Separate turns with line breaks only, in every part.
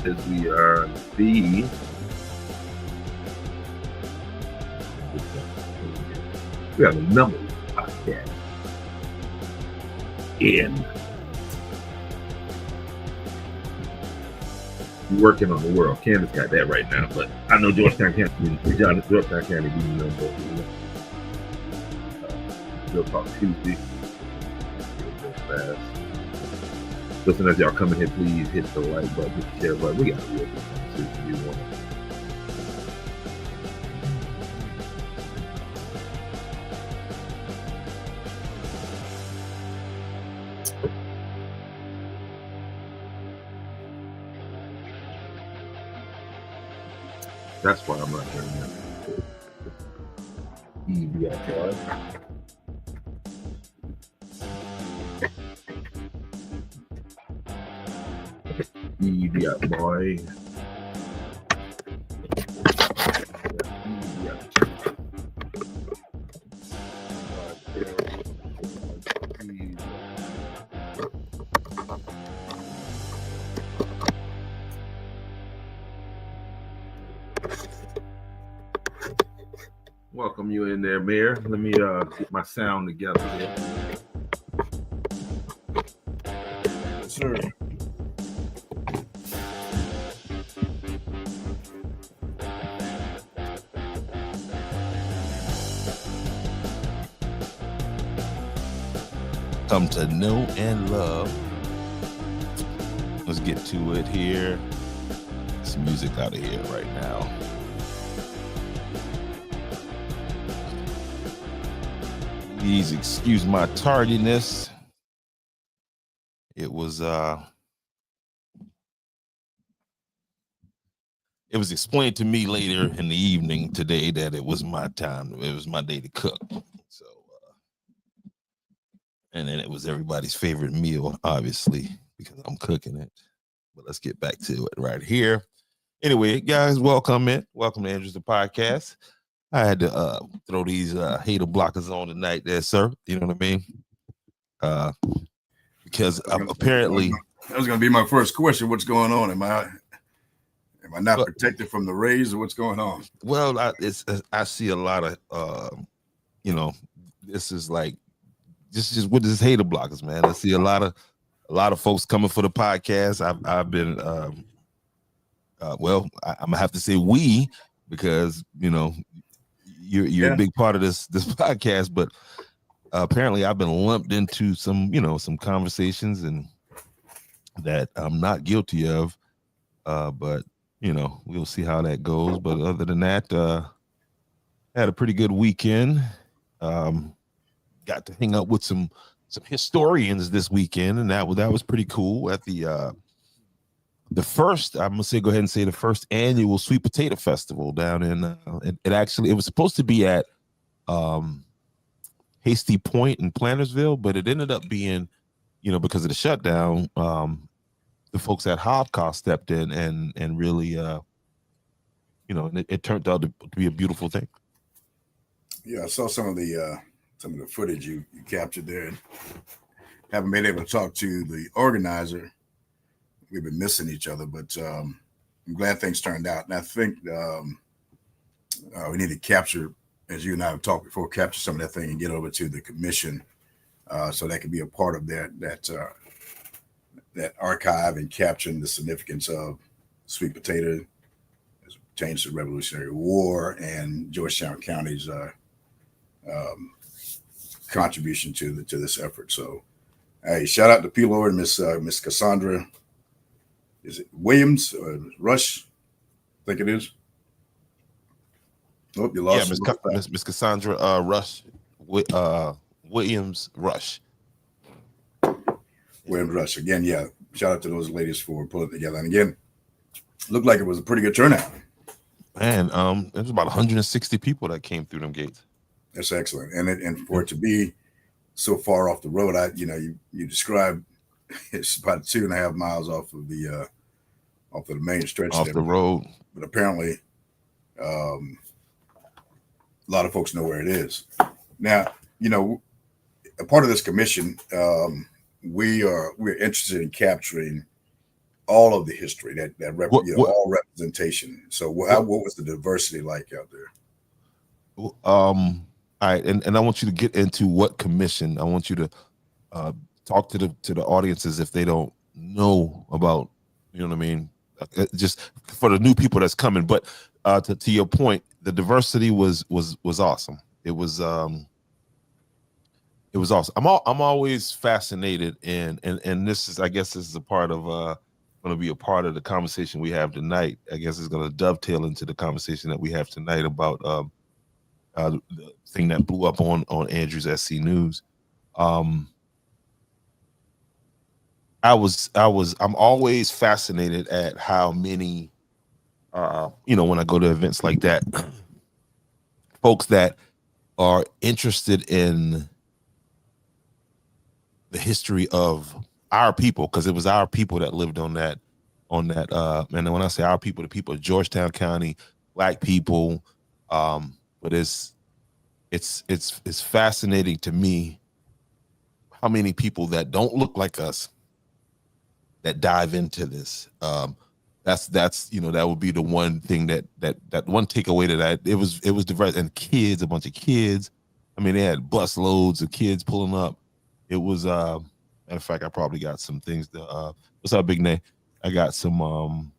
As we are we have a number of podcasts and we're working on the world. Candace got that right now, but I know Georgetown County, Georgetown County, Real Talk Tuesday. Fast. Listen, as y'all come in here, please hit the like button, hit the share button. We got a real conversation we want. That's why I'm not hearing that. Idiot boy. Welcome you in there, Mayor. Let me get my sound together here.
Yes, sir. Come to know and love. Let's get to it here. Some music out of here right now. Please excuse my tardiness. It was explained to me later in the evening today that it was my time. It was my day to cook. So and then it was everybody's favorite meal, obviously, because I'm cooking it. But let's get back to it right here. Anyway, guys, welcome in. Welcome to Andrews the Podcast. I had to throw these hater blockers on tonight there, sir. You know what I mean? Because apparently
that was going to be my first question. What's going on? Am I not protected from the rays, or what's going on?
Well, I see a lot of this is like just with this hater blockers, man. I see a lot of folks coming for the podcast. I've been I'm gonna have to say we, because you're a big part of this podcast, but apparently I've been lumped into some conversations and that I'm not guilty of, but we'll see how that goes. But other than that, had a pretty good weekend. Got to hang out with some historians this weekend, and that was pretty cool at the the first, I'm gonna say, go ahead and say the first annual Sweet Potato Festival down in it was supposed to be at Hasty Point in Plantersville, but it ended up being, because of the shutdown, the folks at Hobcost stepped in and really it turned out to be a beautiful thing.
Yeah, I saw some of the footage you captured there. Haven't been able to talk to the organizer. We've been missing each other, but I'm glad things turned out. And I think we need to capture, as you and I have talked before, capture some of that thing and get over to the commission, so that could be a part of that archive and capturing the significance of sweet potato as it pertains to the Revolutionary War and Georgetown County's contribution to this effort. So, hey, shout out to P. Lord and Miss Cassandra. Is it Williams or Rush? I think it is. Oh, you lost.
Yeah, Miss Cassandra Rush, Williams Rush.
Williams Rush again. Yeah, shout out to those ladies for pulling it together. And again, looked like it was a pretty good turnout.
Man, it was about 160 people that came through them gates.
That's excellent, and for it to be so far off the road, you described it's about 2.5 miles off of the main stretch
off the road,
but apparently a lot of folks know where it is. Now, a part of this commission, we're interested in capturing all of the history all representation. So what was the diversity like out there?
All right, and I want you to get into what commission. I want you to talk to the audiences if they don't know about, what I mean, just for the new people that's coming. But to your point, the diversity was awesome. It was awesome. I'm always fascinated and this is, I guess this is a part of going to be a part of the conversation we have tonight. I guess it's going to dovetail into the conversation that we have tonight about the thing that blew up on Andrew's SC News. I'm always fascinated at how many, when I go to events like that, folks that are interested in the history of our people, because it was our people that lived on that, and when I say our people, the people of Georgetown County, Black people, but it's fascinating to me how many people that don't look like us that dive into this. That's that would be the one thing that one takeaway that it was diverse, and kids, a bunch of kids. I mean, they had bus loads of kids pulling up. It was matter of fact, I probably got some things to what's up, Big Nay? I got some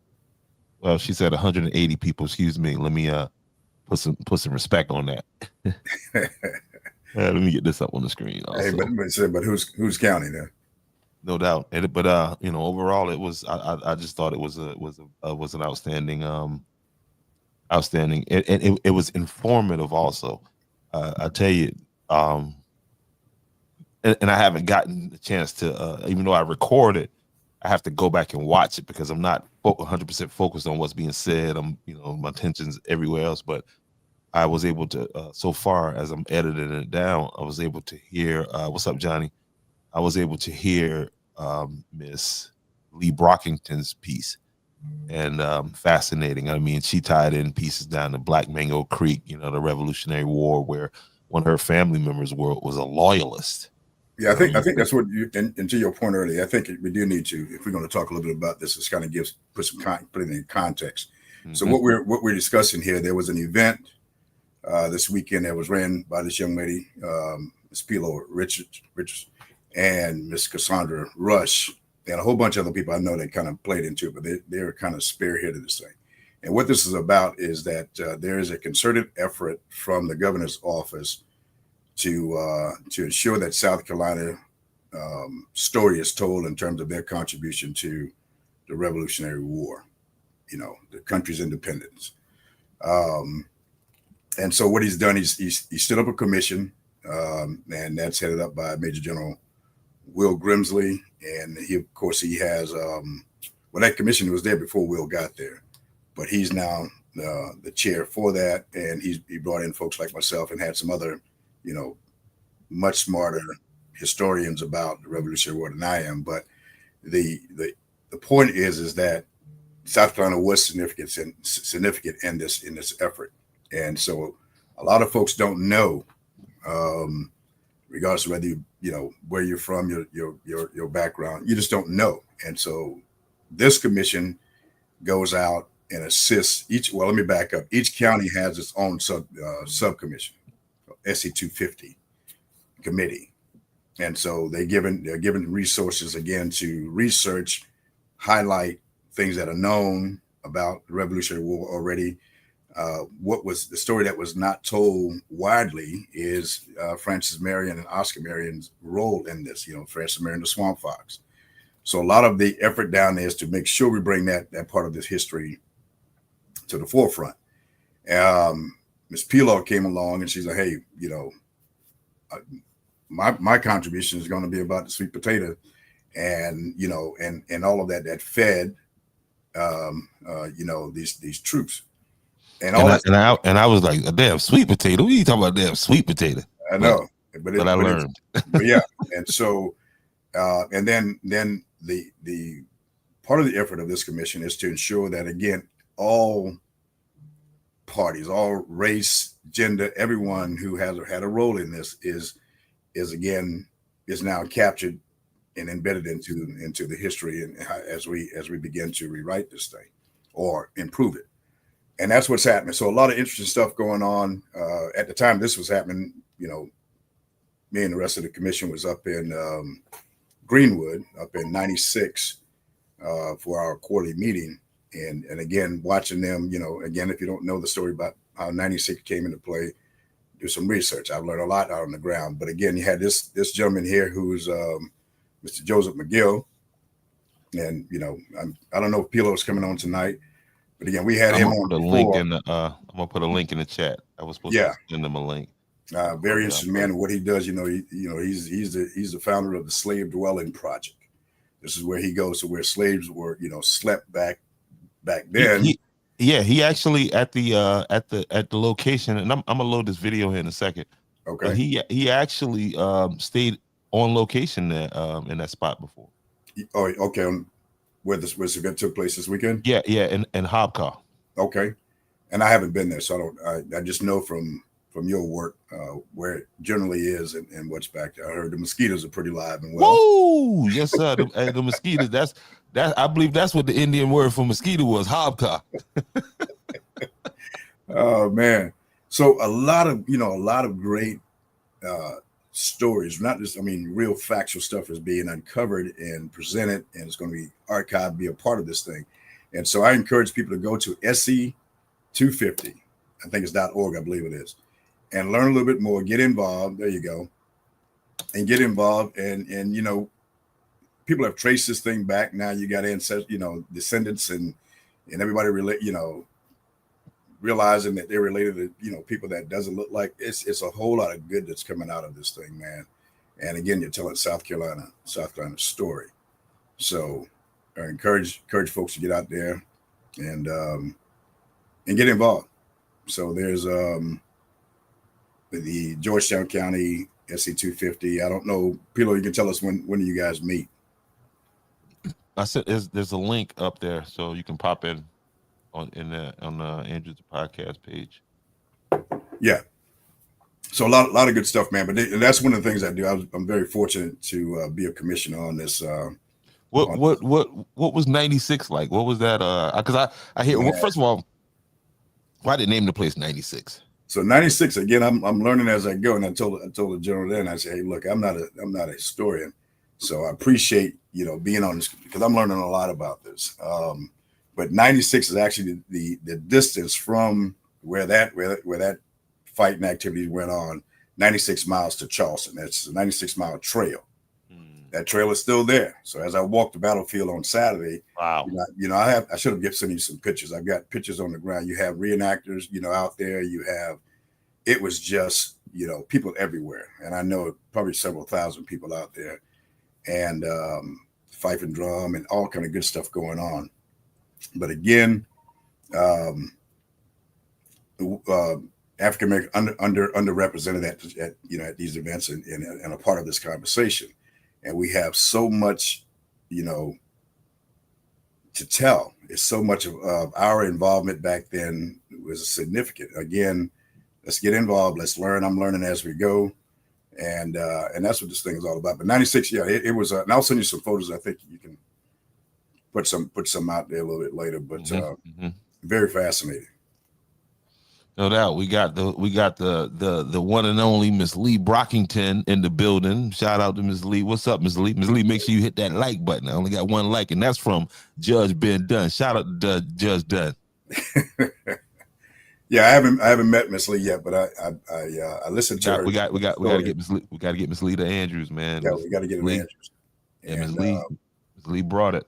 well, she said 180 people, excuse me. Let me put some respect on that. Let me get this up on the screen also.
Hey, but who's counting there?
No doubt. But overall, it was. I just thought it was an outstanding. It was informative also. I tell you, and I haven't gotten the chance to, even though I record it, I have to go back and watch it because I'm not 100% focused on what's being said. I'm, my attention's everywhere else. But I was able to, so far as I'm editing it down, I was able to hear. What's up, Johnny? I was able to hear Miss Lee Brockington's piece, and fascinating. I mean, she tied in pieces down to Black Mango Creek, the Revolutionary War, where one of her family members was a loyalist.
Yeah, I think that's what you. And to your point earlier, I think we do need to, if we're going to talk a little bit about this, it's kind of put it in context. Mm-hmm. So what we're discussing here, there was an event this weekend that was ran by this young lady, Miss Pilo Richards, and Miss Cassandra Rush, and a whole bunch of other people I know that kind of played into it, but they're kind of spearheaded this thing. And what this is about is that there is a concerted effort from the governor's office to ensure that South Carolina story is told in terms of their contribution to the Revolutionary War, the country's independence. And so what he's done, he stood up a commission, and that's headed up by Major General Will Grimsley, and he has Well, that commission was there before Will got there, but he's now the chair for that, and he brought in folks like myself and had some other, much smarter historians about the Revolutionary War than I am. But the point is that South Carolina was significant in this effort, and so a lot of folks don't know, regardless of whether where you're from, your background, you just don't know. And so this commission goes out and assists each. Well, let me back up. Each county has its own subcommission, SC 250 committee, and so they're given resources again to research, highlight things that are known about the Revolutionary War already. What was the story that was not told widely is Francis Marion and Oscar Marion's role in this. Francis Marion, the Swamp Fox. So a lot of the effort down there is to make sure we bring that part of this history to the forefront. Ms. Pelo came along and she's like, hey, my contribution is going to be about the sweet potato, and and all of that fed these troops. And
I was like, a damn sweet potato. What are you talking about, damn sweet potato?
I know, but
I learned.
But yeah, and so and then the part of the effort of this commission is to ensure that, again, all parties, all race, gender, everyone who has had a role in this is now captured and embedded into the history, and as we begin to rewrite this thing or improve it. And that's what's happening. So a lot of interesting stuff going on. At the time this was happening, me and the rest of the commission was up in Greenwood, up in 96 for our quarterly meeting. And again, watching them, again, if you don't know the story about how 96 came into play, do some research. I've learned a lot out on the ground. But again, you had this gentleman here who's Mr. Joseph McGill. And, I don't know if Pilo's coming on tonight. But again, we had him on before.
I'm gonna put a link in the chat. I was supposed to send them a link.
Very interesting man, and what he does. He's the founder of the Slave Dwelling Project. This is where he goes to where slaves were, slept back then.
He actually at the location, and I'm gonna load this video here in a second.
Okay.
But he actually stayed on location there in that spot before.
Oh, okay. Where this event took place this weekend?
Yeah, in Hobcar.
Okay, and I haven't been there, so I just know from your work where it generally is and what's back there. I heard the mosquitoes are pretty live and well.
Woo! Yes, sir. The mosquitoes. That's I believe that's what the Indian word for mosquito was. Hobcar.
Oh man! So a lot of great stories, not just, real factual stuff is being uncovered and presented, and it's going to be archived, be a part of this thing. And so I encourage people to go to SC 250, I think it's .org, I believe it is, and learn a little bit more, get involved. There you go. And get involved. And people have traced this thing back. Now you got descendants and everybody realizing that they're related to, people that doesn't look like. It's a whole lot of good that's coming out of this thing, man. And again, you're telling South Carolina story. So I encourage folks to get out there and get involved. So there's the Georgetown County SC 250. I don't know, Pilo, you can tell us when do you guys meet?
I said there's a link up there, so you can pop in on Andrew's podcast page.
Yeah. So a lot of good stuff, man. But that's one of the things I do. I'm very fortunate to be a commissioner on this.
What was 96 like? What was that? Because I hear. Well, first of all, why did they name the place 96?
So 96 again. I'm learning as I go, and I told the general then. I said, hey, look, I'm not a historian, so I appreciate being on this because I'm learning a lot about this. But 96 is actually the distance from where that fighting activities went on, 96 miles to Charleston. That's a 96-mile trail. That trail is still there. So as I walked the battlefield on Saturday,
wow,
I should have sent you some pictures. I've got pictures on the ground. You have reenactors, out there. It was just, people everywhere. And I know probably several thousand people out there. And fife and drum, and all kind of good stuff going on. But again, African American underrepresented at these events and a part of this conversation, and we have so much, to tell. It's so much of our involvement back then was significant. Again, let's get involved. Let's learn. I'm learning as we go, and that's what this thing is all about. But '96, yeah, it was. And I'll send you some photos. I think you can put some out there a little bit later. But very fascinating.
No doubt. We got the one and only Miss Lee Brockington in the building. Shout out to Miss Lee. What's up, Miss Lee? Miss Lee, make sure you hit that like button. I only got one like, and that's from Judge Ben Dunn. Shout out to Judge Dunn.
Yeah, I haven't met Miss Lee yet, but I listened to her.
We got to get Miss Lee. We got to get Miss Lee to Andrews, man.
Yeah, we got to get her to Andrews.
Yeah, Miss Lee brought it.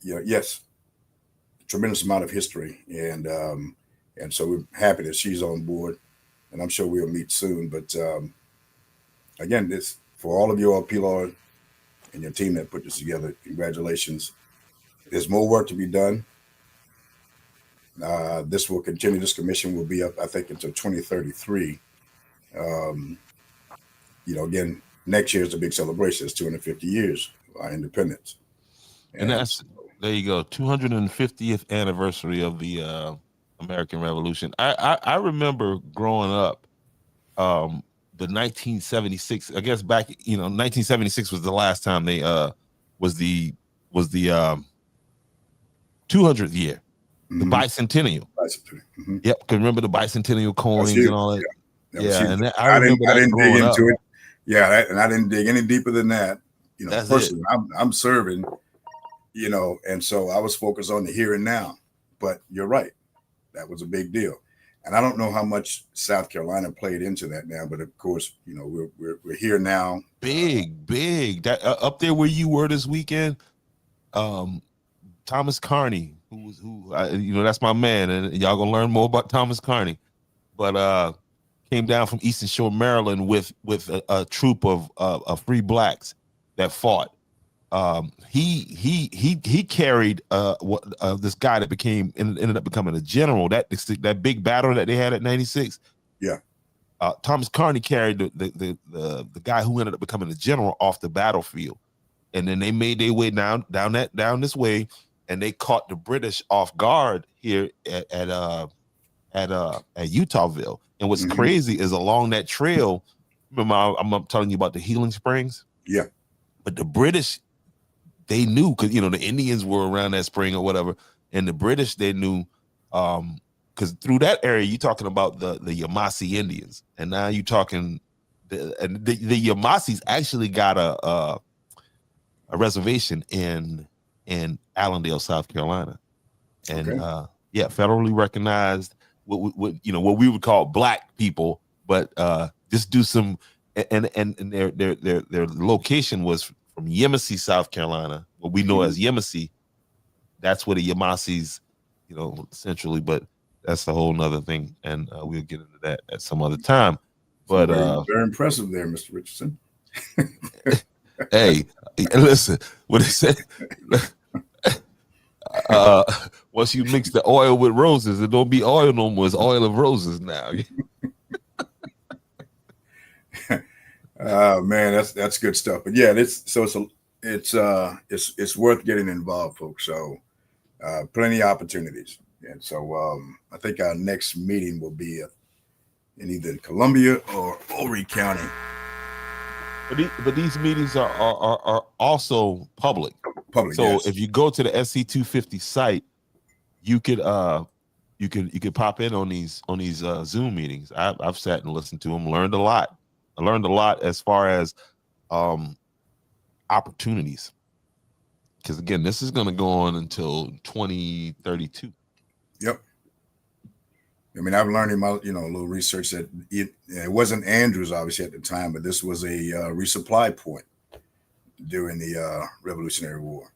Yeah, yes, tremendous amount of history, and so we're happy that she's on board, and I'm sure we'll meet soon. But again, this for all of you all, P-Law and your team that put this together, congratulations. There's more work to be done. This will continue. This commission will be up, I think, until 2033. Again, next year is a big celebration. It's 250 years of our independence.
And that's, there you go, 250th anniversary of the American Revolution. I remember growing up, the 1976. I guess back, 1976 was the last time they was the 200th year, the bicentennial.
Mm-hmm.
Yep, because remember the bicentennial coins and all that. Yeah, and
I didn't dig into it. Yeah, and I didn't dig any deeper than that. Personally, I'm serving. And so I was focused on the here and now. But you're right. That was a big deal. And I don't know how much South Carolina played into that now, but of course, we're here now. Big.
That up there where you were this weekend, Thomas Carney, who that's my man, and y'all gonna learn more about Thomas Carney. But came down from Eastern Shore, Maryland, with a troop of free blacks that fought. He carried this guy that ended up becoming a general. That big battle that they had at 96.
Yeah.
Thomas Carney carried the guy who ended up becoming a general off the battlefield, and then they made their way down this way, and they caught the British off guard here at Utahville. And what's crazy is along that trail. Remember, I'm telling you about the Healing Springs.
Yeah.
But the British, they knew, because the Indians were around that spring or whatever, and the British, they knew, because through that area you're talking about the Yamasee Indians, and now you're talking the Yamasees actually got a reservation in Allendale, South Carolina, and federally recognized what we would call black people, but just do some, and their location was from Yamasee, South Carolina, what we know as Yamasee. That's where the Yamasees, centrally, but that's a whole nother thing, and we'll get into that at some other time. But
very impressive there, Mr. Richardson.
Hey, listen, what they say. Once you mix the oil with roses, it don't be oil no more. It's oil of roses now.
Man, that's good stuff. But yeah, it's worth getting involved, folks. So plenty of opportunities. And so I think our next meeting will be in either Columbia or Horry County.
But these meetings are also public.
Public.
So
yes.
If you go to the SC 250 site, you could pop in on these Zoom meetings. I've sat and listened to them, learned a lot. I learned a lot as far as opportunities, because again, this is going to go on until 2032.
Yep. I mean, I've learned in my a little research that it wasn't Andrews obviously at the time, but this was a resupply point during the Revolutionary War.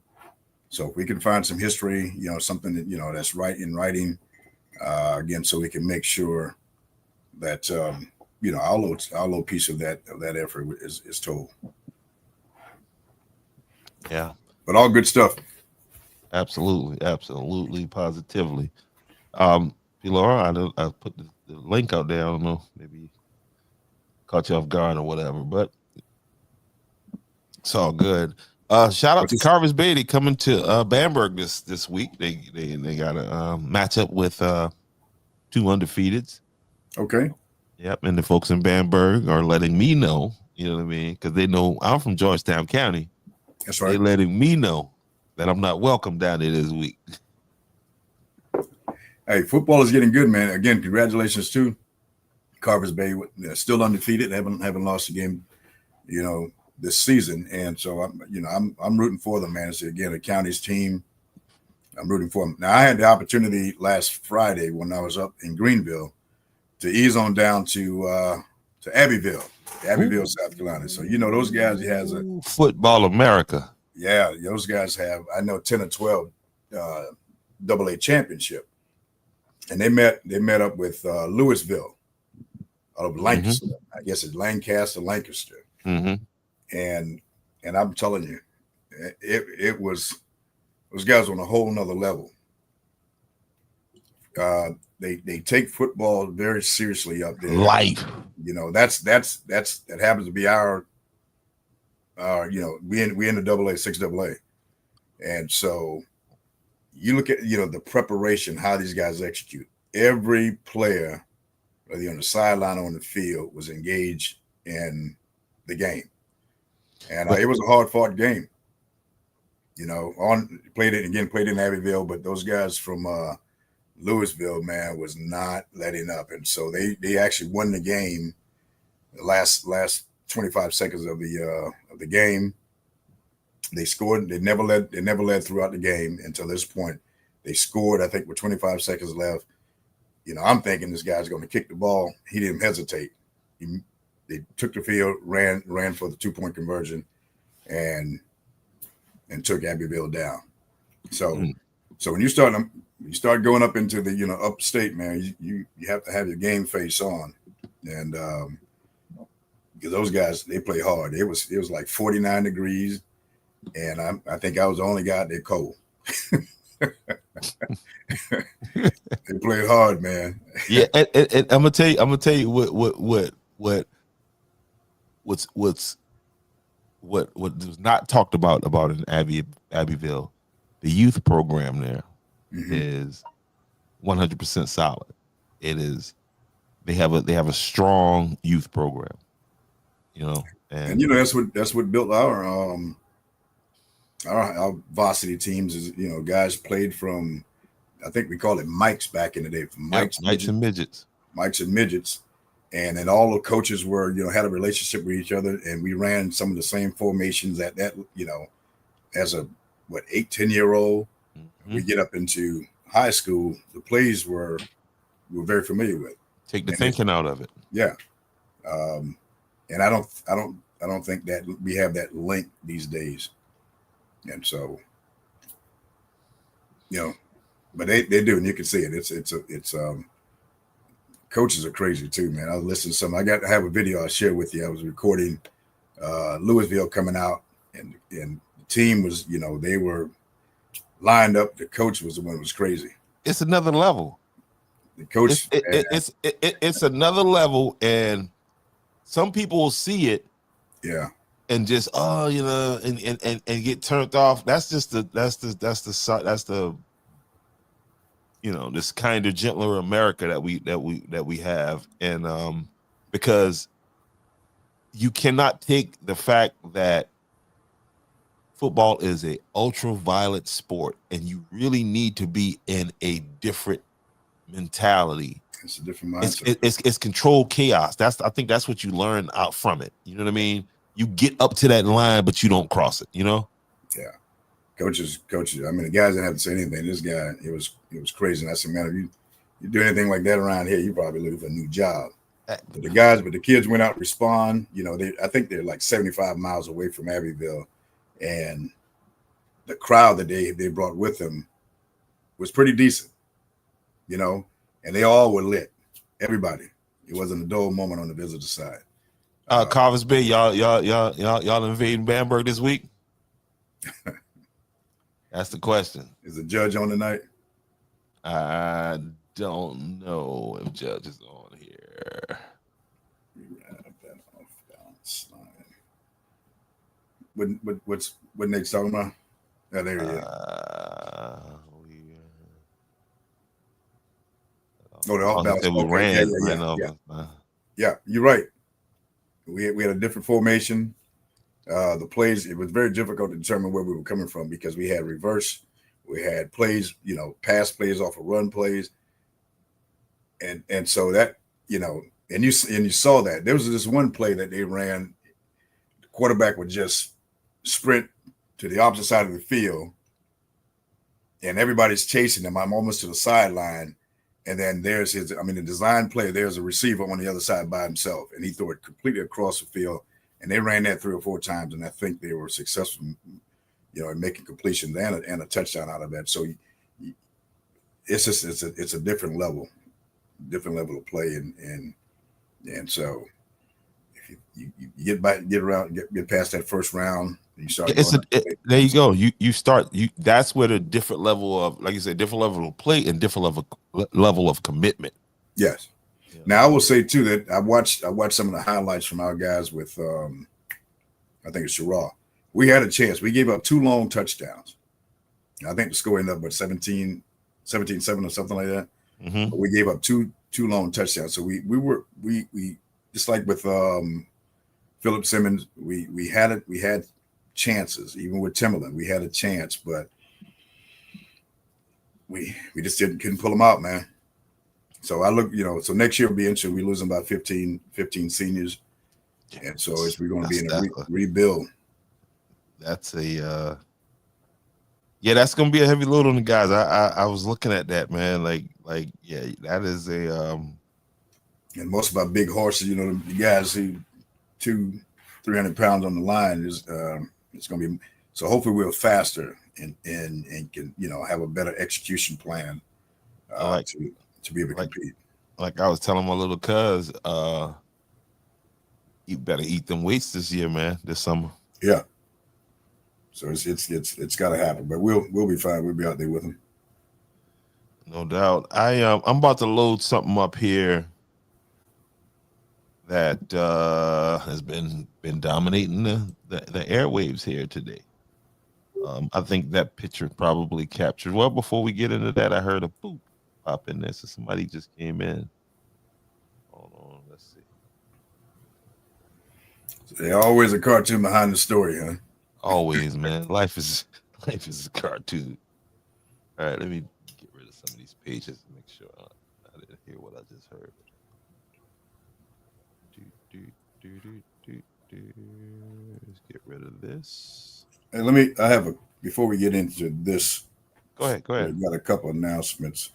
So if we can find some history, something that that's right in writing, again, so we can make sure that our little piece of that effort is told.
Yeah.
But all good stuff.
Absolutely, positively. Laura, I put the link out there. I don't know, maybe caught you off guard or whatever, but it's all good. Shout out to Carver's Bay. They coming to Bamberg this week. They got a matchup with 2 undefeateds.
Okay.
Yep, and the folks in Bamberg are letting me know, you know what I mean, because they know I'm from Georgetown County.
That's right.
They're letting me know that I'm not welcome down there this week.
Hey, football is getting good, man. Again, congratulations to Carver's Bay. They're still undefeated. They haven't lost a game, this season. And so I'm rooting for them, man. It's again a county's team. I'm rooting for them. Now I had the opportunity last Friday when I was up in Greenville to ease on down to Abbeville, South Carolina. So those guys has a
Football America.
Yeah, those guys have, I know, 10 or 12 AA championship. And they met up with Louisville out of Lancaster. I guess it's Lancaster, Lancaster. And I'm telling you, it was those guys on a whole nother level. They take football very seriously up there.
Life.
That happens to be our we in the AA, 6AA. And so you look at, the preparation, how these guys execute. Every player, whether you're on the sideline or on the field, was engaged in the game. And it was a hard-fought game. Played in Abbeville, but those guys from Louisville, man, was not letting up. And so they actually won the game the last 25 seconds of the game. They scored. They never led throughout the game until this point. They scored, I think, with 25 seconds left. I'm thinking this guy's going to kick the ball. He didn't hesitate. They took the field, ran for the 2-point conversion, and took Abbeville down. So when you start going up into the upstate, man, you have to have your game face on, and because those guys, they play hard. It was like 49 degrees, and I think I was the only guy that cold. They played hard, man.
Yeah, and I'm gonna tell you what was not talked about in Abbeville. The youth program there is 100% solid. It is. They have a strong youth program. And that's what built our varsity teams is, guys played from, I think we call it Mikes back in the day, from Mikes and midgets.
And then all the coaches were, had a relationship with each other, and we ran some of the same formations at that, as a 8-10-year-old. We get up into high school, the plays we're very familiar with.
Take the thinking out of it.
Yeah. And I don't think that we have that link these days. And so, but they do, and you can see it. It's coaches are crazy too, man. I was listening to I have a video I'll share with you. I was recording Louisville coming out, and the team was, they were lined up. The coach was the one who was crazy.
It's another level.
The coach,
it's another level, and some people will see it,
yeah,
and just and get turned off. That's the this kinder, gentler America that we have, and because you cannot take the fact that football is a ultra-violent sport, and you really need to be in a different mentality.
It's a different mindset.
It's controlled chaos. I think that's what you learn out from it. You know what I mean? You get up to that line, but you don't cross it. Yeah.
Coaches. I mean, the guys didn't have to say anything. This guy, it was crazy. And I said, man, if you do anything like that around here, you're probably looking for a new job. But the kids went out to respond. I think they're like 75 miles away from Abbeville, and the crowd that they brought with them was pretty decent. And they all were lit. Everybody. It wasn't a dull moment on the visitor side.
Carver's Bay, y'all invading Bamberg this week? That's the question.
Is the judge on tonight?
I don't know if Judge is on here.
That off balance line. What Nate's talking about? Yeah, there he is. The off balance.
We ran.
Yeah, you're right. We had a different formation. The plays, it was very difficult to determine where we were coming from because we had reverse, we had plays, pass plays off of run plays, and so that, and you saw that there was this one play that they ran. The quarterback would just sprint to the opposite side of the field, and everybody's chasing him. I'm almost to the sideline. And then there's the design play, there's a receiver on the other side by himself, and he threw it completely across the field. And they ran that 3 or 4 times, and I think they were successful, in making completions and a touchdown out of that. So it's just it's a different level of play, and so if you get past that first round, you start.
There you go. You start. That's where the different level of, like you said, different level of play and different level of commitment.
Yes. Yeah. Now I will say too that I watched some of the highlights from our guys with I think it's Sherrod. We had a chance. We gave up 2 long touchdowns. I think the score ended up with 17-7 or something like that.
Mm-hmm.
But we gave up two long touchdowns. So we just like with Philip Simmons, we had chances. Even with Timberland, we had a chance, but we just couldn't pull them out, man. So I look, so next year will be interesting. We're losing about 15 seniors, and so we're going to be in a rebuild.
That's that's going to be a heavy load on the guys. I was looking at that, man. Like that is a
and most of our big horses, the guys who 200-300 pounds on the line is it's going to be. So hopefully we're faster and can have a better execution plan to be able to compete.
Like I was telling my little cuz, you better eat them weights this year, man. This summer.
Yeah. So it's got to happen, but we'll be fine. We'll be out there with them.
No doubt. I'm about to load something up here that has been dominating the airwaves here today. I think that picture probably captured. Well, before we get into that, I heard a boop pop in there, so somebody just came in. Hold on, let's see.
So there's always a cartoon behind the story, huh?
Always, man. Life is a cartoon. All right, let me get rid of some of these pages to make sure I didn't hear what I just heard. Let's get rid of this.
And before we get into this.
Go ahead.
We've got a couple announcements.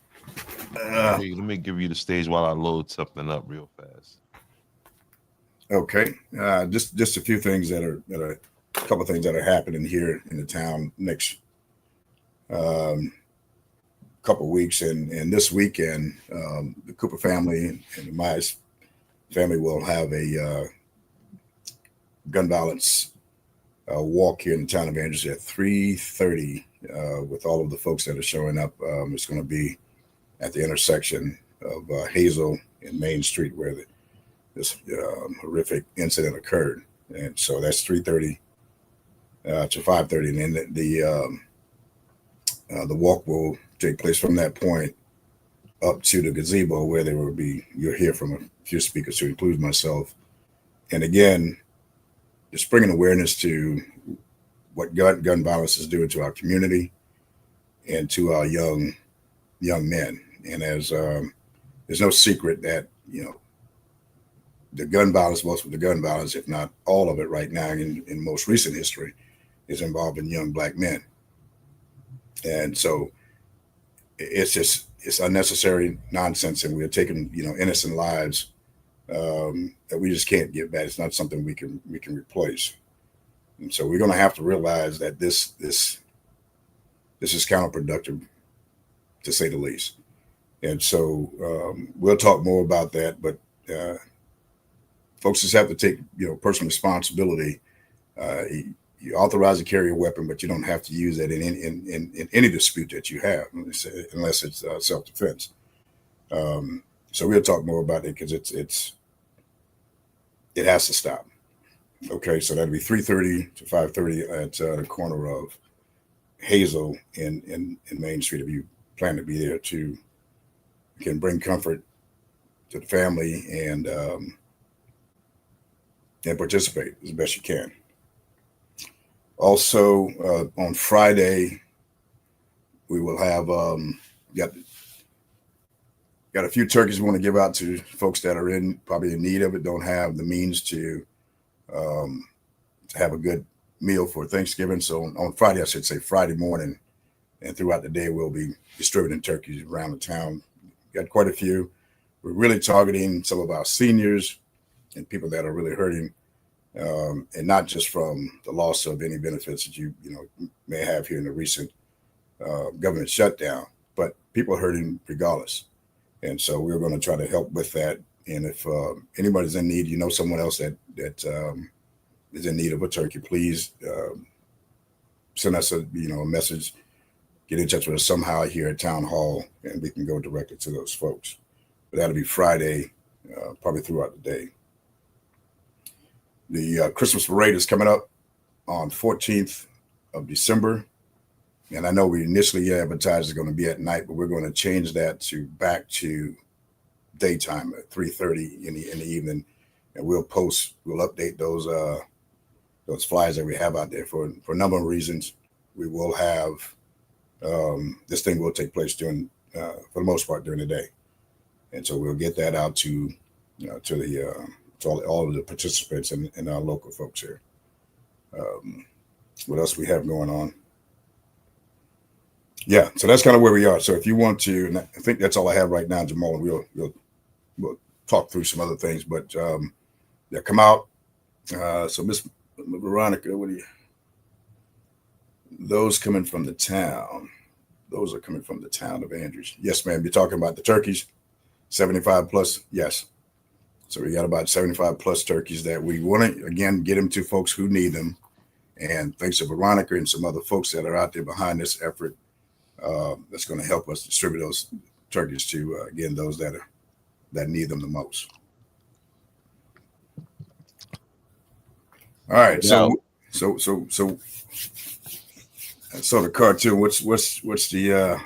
Let me give you the stage while I load something up real fast.
Okay, just a few things that are a couple of things that are happening here in the town next couple of weeks, and this weekend, the Cooper family and the Myers family will have a gun violence walk here in the town of Andrews at 3:30 with all of the folks that are showing up. It's going to be at the intersection of Hazel and Main Street where this horrific incident occurred. And so that's 3:30 to 5:30. And then the walk will take place from that point up to the gazebo where you'll hear from a few speakers to include myself. And again, just bringing awareness to what gun violence is doing to our community and to our young men. And as there's no secret that, the gun violence, most of the gun violence, if not all of it right now in most recent history, is involving young Black men. And so it's unnecessary nonsense, and we're taking, innocent lives that we just can't get back. It's not something we can replace. And so we're going to have to realize that this is counterproductive, to say the least. And so we'll talk more about that, but folks just have to take, personal responsibility. you authorize to carry a weapon, but you don't have to use it in any dispute that you have, unless it's self-defense. So we'll talk more about it because it has to stop. Okay, so that'll be 3:30 to 5:30 at the corner of Hazel in Main Street. If you plan to be there, you can bring comfort to the family and participate as best you can. Also, on Friday, we will have got a few turkeys we want to give out to folks that are probably in need of it, don't have the means to have a good meal for Thanksgiving. So on Friday, I should say Friday morning, and throughout the day, we'll be distributing turkeys around the town. Got quite a few. We're really targeting some of our seniors and people that are really hurting, and not just from the loss of any benefits that you may have here in the recent government shutdown, but people are hurting regardless. And so we're going to try to help with that. And if anybody's in need, someone else that is in need of a turkey, please send us a message. Get in touch with us somehow here at Town Hall, and we can go directly to those folks. But that'll be Friday, probably throughout the day. The Christmas parade is coming up on 14th of December. And I know we initially advertised it's going to be at night, but we're going to change that back to daytime at 3:30 in the evening. And we'll update those flyers that we have out there for a number of reasons. We will have this thing will take place for the most part during the day, and so we'll get that out to all of the participants and our local folks here. What else we have going on? Yeah, so that's kind of where we are. So if you want to, and I think that's all I have right now, Jamal, and we'll talk through some other things, but come out. So Miss Veronica, those coming from the town? Those are coming from the town of Andrews. Yes, ma'am. You're talking about the turkeys, 75 plus. Yes. So we got about 75 plus turkeys that we want to, again, get them to folks who need them. And thanks to Veronica and some other folks that are out there behind this effort, that's going to help us distribute those turkeys to, again, those that need them the most. All right. So the cartoon, what's the,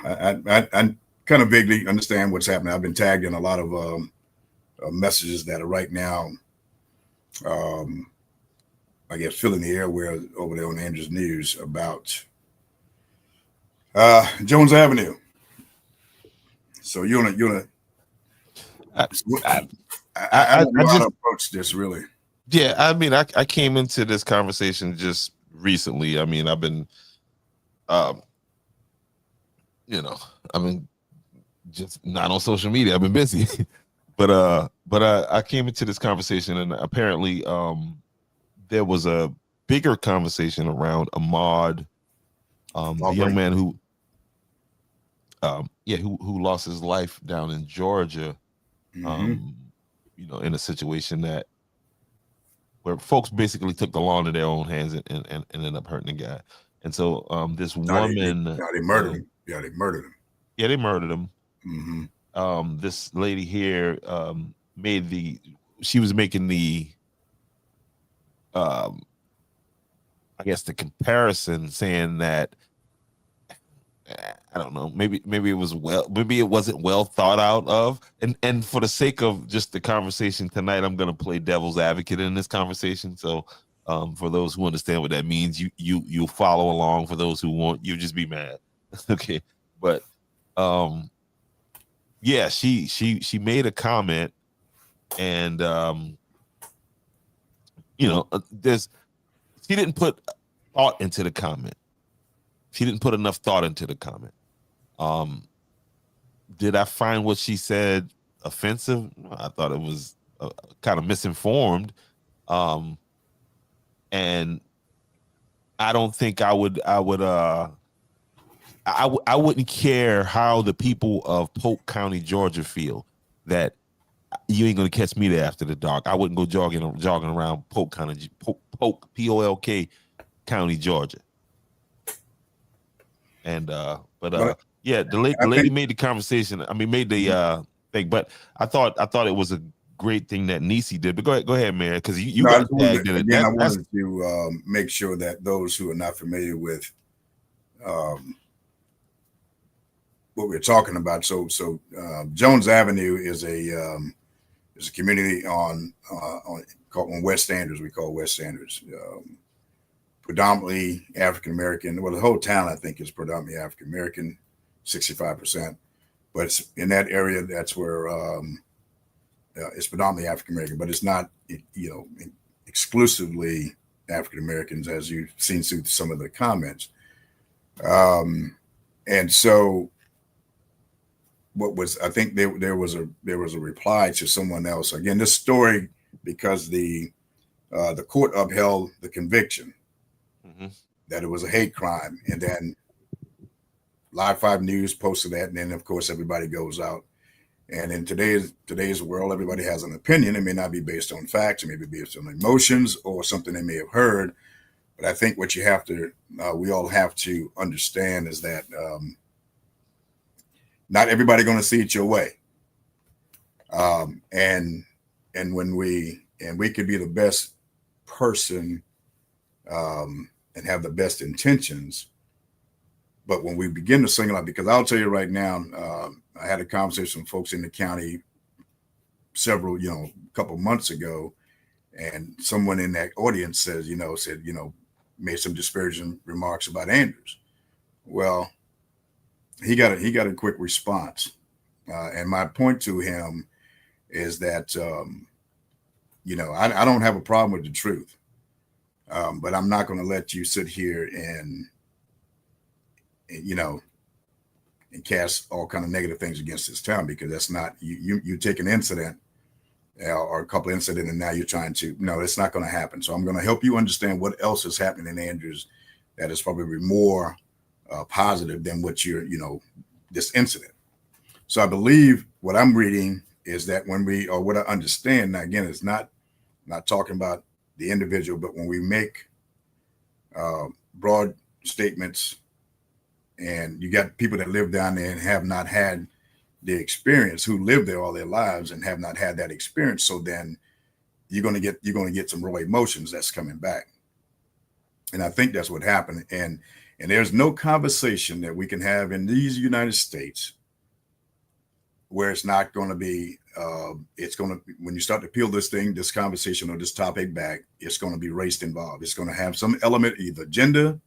I kind of vaguely understand what's happening. I've been tagged in a lot of messages that are right now, I guess, filling the airway over there on Andrews News about Jones Avenue. So you wanna I don't know how to approach this really.
Yeah, I mean, I came into this conversation just recently. I mean, I've been, I've been just not on social media. I've been busy, but I came into this conversation, and apparently, there was a bigger conversation around Ahmaud, the young man who lost his life down in Georgia, in a situation where folks basically took the law into their own hands and ended up hurting the guy. And so this woman,
they murdered him. Yeah, they murdered him.
Yeah, they murdered him.
Mm-hmm.
This lady here she was making the I guess the comparison, saying that I don't know, maybe it wasn't well thought out of, and for the sake of just the conversation tonight, I'm gonna play devil's advocate in this conversation. So for those who understand what that means, you follow along. For those who won't, you just be mad. Okay, but yeah, she made a comment, and she didn't put thought into the comment. She didn't put enough thought into the comment. Did I find what she said offensive? I thought it was kind of misinformed. And I don't think I wouldn't care how the people of Polk County, Georgia feel that you ain't gonna catch me there after the dark. I wouldn't go jogging around Polk County, Polk, Polk, County, Georgia. And yeah, the
I
lady
think-
made the conversation. I mean, made the thing. But I thought it was a great thing that Niecy did. But go ahead, man, because you
No, I
got
just wanted
tagged
to-
in it.
again, I
That's
wanted to make sure that those who are not familiar with what we're talking about. So Jones Avenue is a community on West Andrews. We call West Andrews. Predominantly African American. Well, the whole town I think is predominantly African American, 65%. But it's in that area. That's where it's predominantly African American, but it's not exclusively African Americans, as you've seen through some of the comments. And so, I think there was a reply to someone else. Again, this story, because the court upheld the conviction that it was a hate crime, and then Live 5 News posted that, and then of course everybody goes out. And in today's world, everybody has an opinion. It may not be based on facts, it may be based on emotions or something they may have heard. But I think what we all have to understand is that not everybody going to see it your way. And we could be the best person and have the best intentions. But when we begin to single out, because I'll tell you right now, I had a conversation with folks in the county a couple months ago, and someone in that audience said, made some disparaging remarks about Andrews. Well, he got a quick response. And my point to him is that, I don't have a problem with the truth, but I'm not going to let you sit here and cast all kind of negative things against this town, because that's not, you take an incident or a couple of incidents and now you're trying to, no, it's not going to happen. So I'm going to help you understand what else is happening in Andrews that is probably more positive than what this incident. So I believe what I'm reading is that what I understand, now again, it's not talking about the individual, but when we make broad statements, and you got people that live down there and have not had the experience, who live there all their lives and have not had that experience. So then you're going to get some raw emotions that's coming back. And I think that's what happened. And there's no conversation that we can have in these United States where it's not going to be, when you start to peel this conversation or this topic back, it's going to be race involved. It's going to have some element, either gender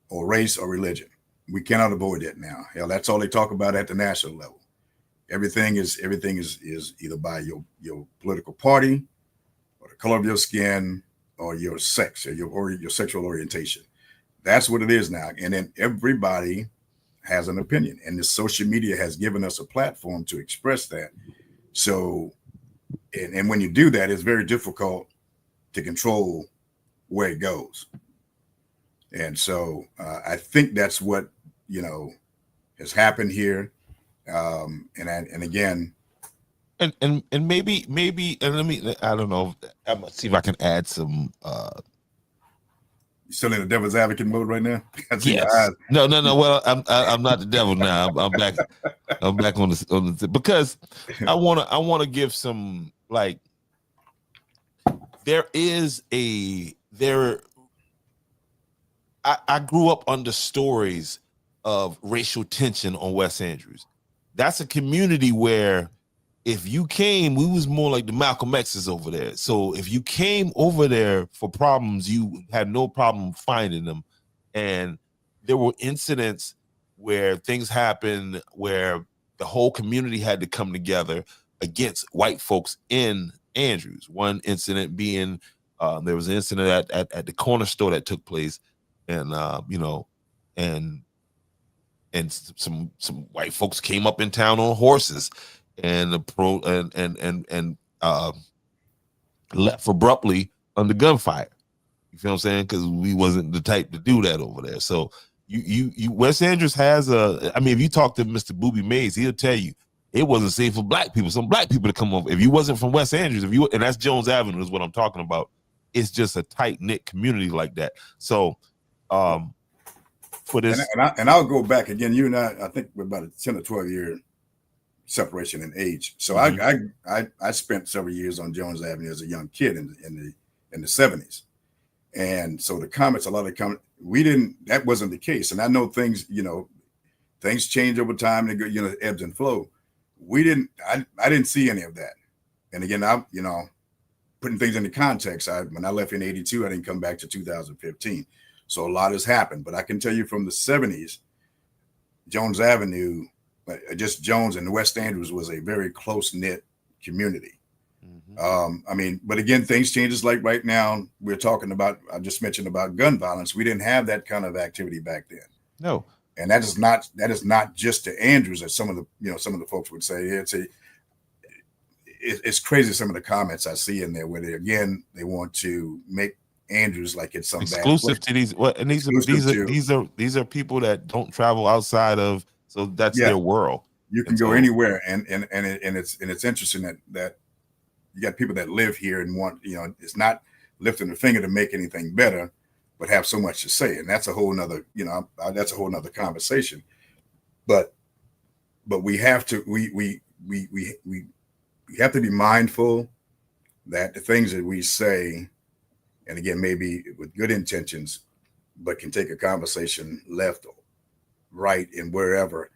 or race or religion. We cannot avoid that now. Hell, that's all they talk about at the national level. Everything is either by your political party or the color of your skin or your sex or your sexual orientation. That's what it is now. And then everybody has an opinion, and the social media has given us a platform to express that. So, and when you do that, it's very difficult to control where it goes. And so I think that's what has happened here. And again,
and maybe and I don't know. I'm gonna see if I can add some.
You still in the devil's advocate mode right now?
Yes. No. Well, I'm not the devil now. I'm back. I'm back on the because I wanna give some, like, I grew up under stories of racial tension on West Andrews. That's a community where if you came, we was more like the Malcolm X's over there. So if you came over there for problems, you had no problem finding them. And there were incidents where things happened where the whole community had to come together against white folks in Andrews. One incident being there was an incident at the corner store that took place, and and some white folks came up in town on horses and left abruptly under gunfire. You feel what I'm saying? Because we wasn't the type to do that over there. So you West Andrews has if you talk to Mr. Booby Mays, he'll tell you it wasn't safe for black people. Some black people to come over. If you wasn't from West Andrews, and that's Jones Avenue is what I'm talking about. it's just a tight knit community like that. So, for this,
and I'll go back again. You and I think we're about a 10 or 12 year separation in age. So I spent several years on Jones Avenue as a young kid in the 70s. And so a lot of comments, that wasn't the case. And I know things change over time and ebbs and flow. I didn't see any of that. And again, putting things into context, when I left in 82, I didn't come back to 2015. So a lot has happened, but I can tell you from the 70s, Jones Avenue, just Jones and West Andrews was a very close-knit community. But again, things changes. Like right now, we're talking about, I just mentioned about gun violence. We didn't have that kind of activity back then.
No.
And that is not just to Andrews, as some of the folks would say. It's crazy, some of the comments I see in there where they want to make Andrews like it's some
exclusive to these. What? And these are people that don't travel outside of. So that's their world.
You can go anywhere, and it's interesting that you got people that live here and want, it's not lifting a finger to make anything better, but have so much to say, and that's a whole nother conversation. But we have to we have to be mindful that the things that we say, and again, maybe with good intentions, but can take a conversation left, right, and wherever.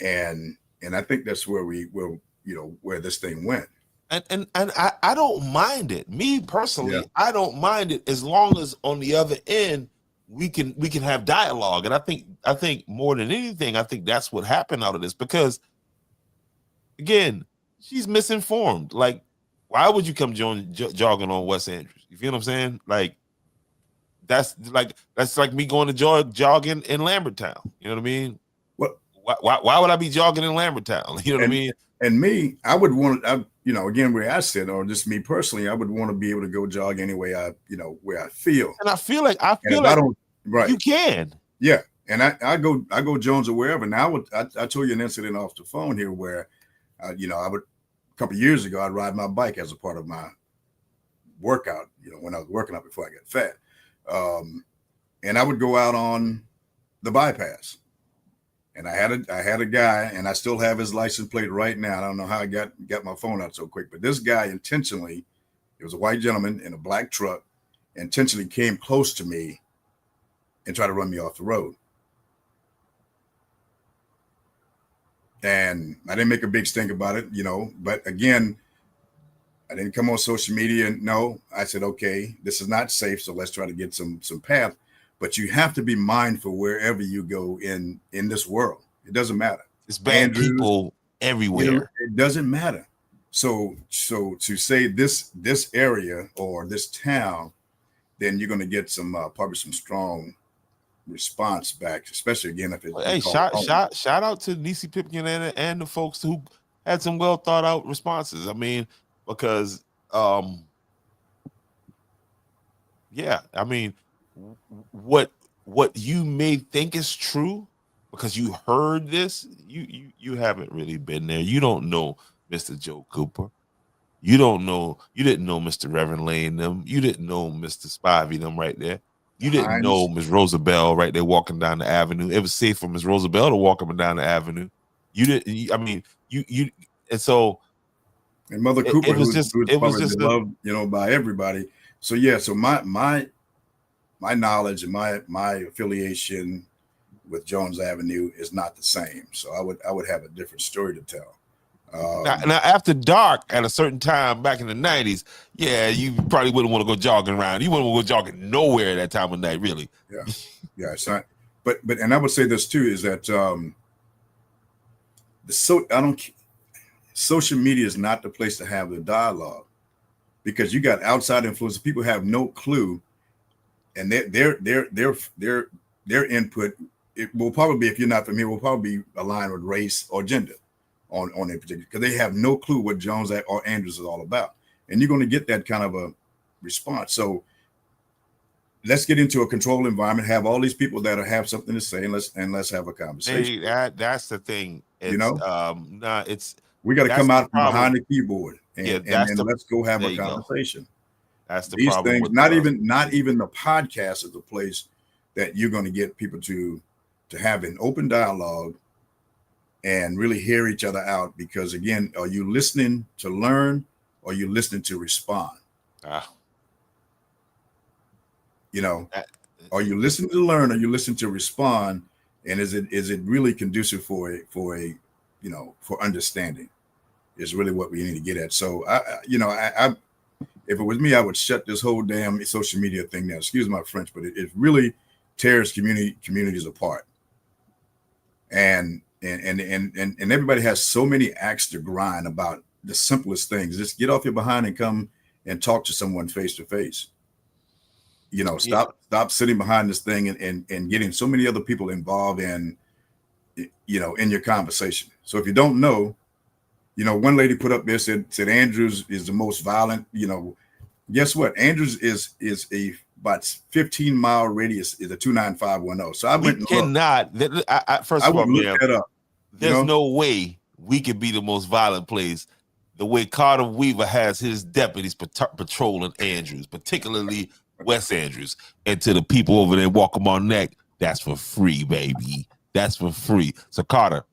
And I think that's where where this thing went.
And I don't mind it. Me personally, I don't mind it as long as on the other end we can have dialogue. And I think more than anything, I think that's what happened out of this, because again, she's misinformed. Like, why would you come jogging on West Andrews? You feel what I'm saying? Like, that's like me going to jogging in Lambertown. You know what I mean?
What?
Why would I be jogging in Lambertown? You know what I mean?
And me, I would want to, again, where I sit, or just me personally, I would want to be able to go jog any way where I feel.
And I feel like you can.
Yeah. And I go Jones or wherever. Now I told you an incident off the phone here where, I would, a couple of years ago, I'd ride my bike as a part of my workout, when I was working out before I got fat. And I would go out on the bypass. And I had a guy, and I still have his license plate right now. I don't know how I got my phone out so quick, but this guy intentionally, it was a white gentleman in a black truck, intentionally came close to me and tried to run me off the road. And I didn't make a big stink about it, but again, I didn't come on social media. And no, I said, okay, this is not safe. So let's try to get some path. But you have to be mindful wherever you go in this world. It doesn't matter.
It's bad people everywhere.
It doesn't matter. So to say this area or this town, then you're going to get probably some strong response back, especially again if it's.
Hey, shout out to Nisi Pipkin and the folks who had some well thought out responses. I mean, because what you may think is true because you heard this, you haven't really been there. You don't know Mr. Joe Cooper. You didn't know Mr. Reverend Lane them. You didn't know Mr. Spivey them right there. You didn't know Ms. Rosabelle right there walking down the avenue. It was safe for Ms. Rosabelle to walk up and down the avenue. You didn't. I mean, and so.
And Mother Cooper, who was loved, by everybody. So yeah, so my knowledge and my affiliation with Jones Avenue is not the same. So I would have a different story to tell.
Now after dark at a certain time back in the 90s, you probably wouldn't want to go jogging around. You wouldn't want to go jogging nowhere at that time of night, really.
Yeah. It's not. But and I would say this too is that social media is not the place to have the dialogue, because you got outside influence. People have no clue, and their input, it will probably, if you're not familiar, will probably be aligned with race or gender on a particular, because they have no clue what Jones or Andrews is all about, and you're going to get that kind of a response. So let's get into a controlled environment, have all these people that have something to say, and let's have a conversation.
Hey, that's the thing. We got to
come out from behind the keyboard and let's go have a conversation.
That's the
these
problem
things.
with
Not even the podcast is the place that you're going to get people to have an open dialogue and really hear each other out. Because again, are you listening to learn, or are you listening to respond? You know, are you listening to learn, or you listen to respond? And is it really conducive for a for understanding? Is really what we need to get at. So I if it was me, I would shut this whole damn social media thing down. Excuse my French, but it really tears communities apart. And everybody has so many axe to grind about the simplest things. Just get off your behind and come and talk to someone face to face. Stop sitting behind this thing and getting so many other people involved in your conversation. So if you don't know, one lady put up there said Andrews is the most violent. Guess what? Andrews is a about 15-mile radius is a 29510. So I went and
cannot. First of all,
look that up.
There's no way we could be the most violent place. The way Carter Weaver has his deputies patrolling Andrews, particularly West Andrews, and to the people over there walk them on neck. That's for free, baby. That's for free. So Carter,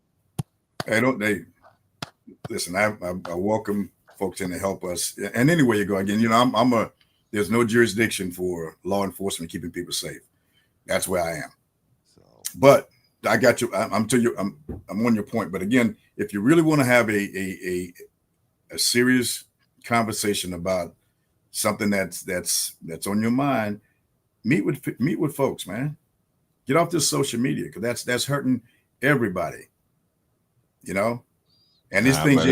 listen. I welcome folks in to help us. And anywhere you go, again, there's no jurisdiction for law enforcement keeping people safe. That's where I am. But I got you. I'm on your point. But again, if you really want to have a serious conversation about something that's on your mind, meet with folks, man. Get off this social media, because that's hurting everybody. And these things,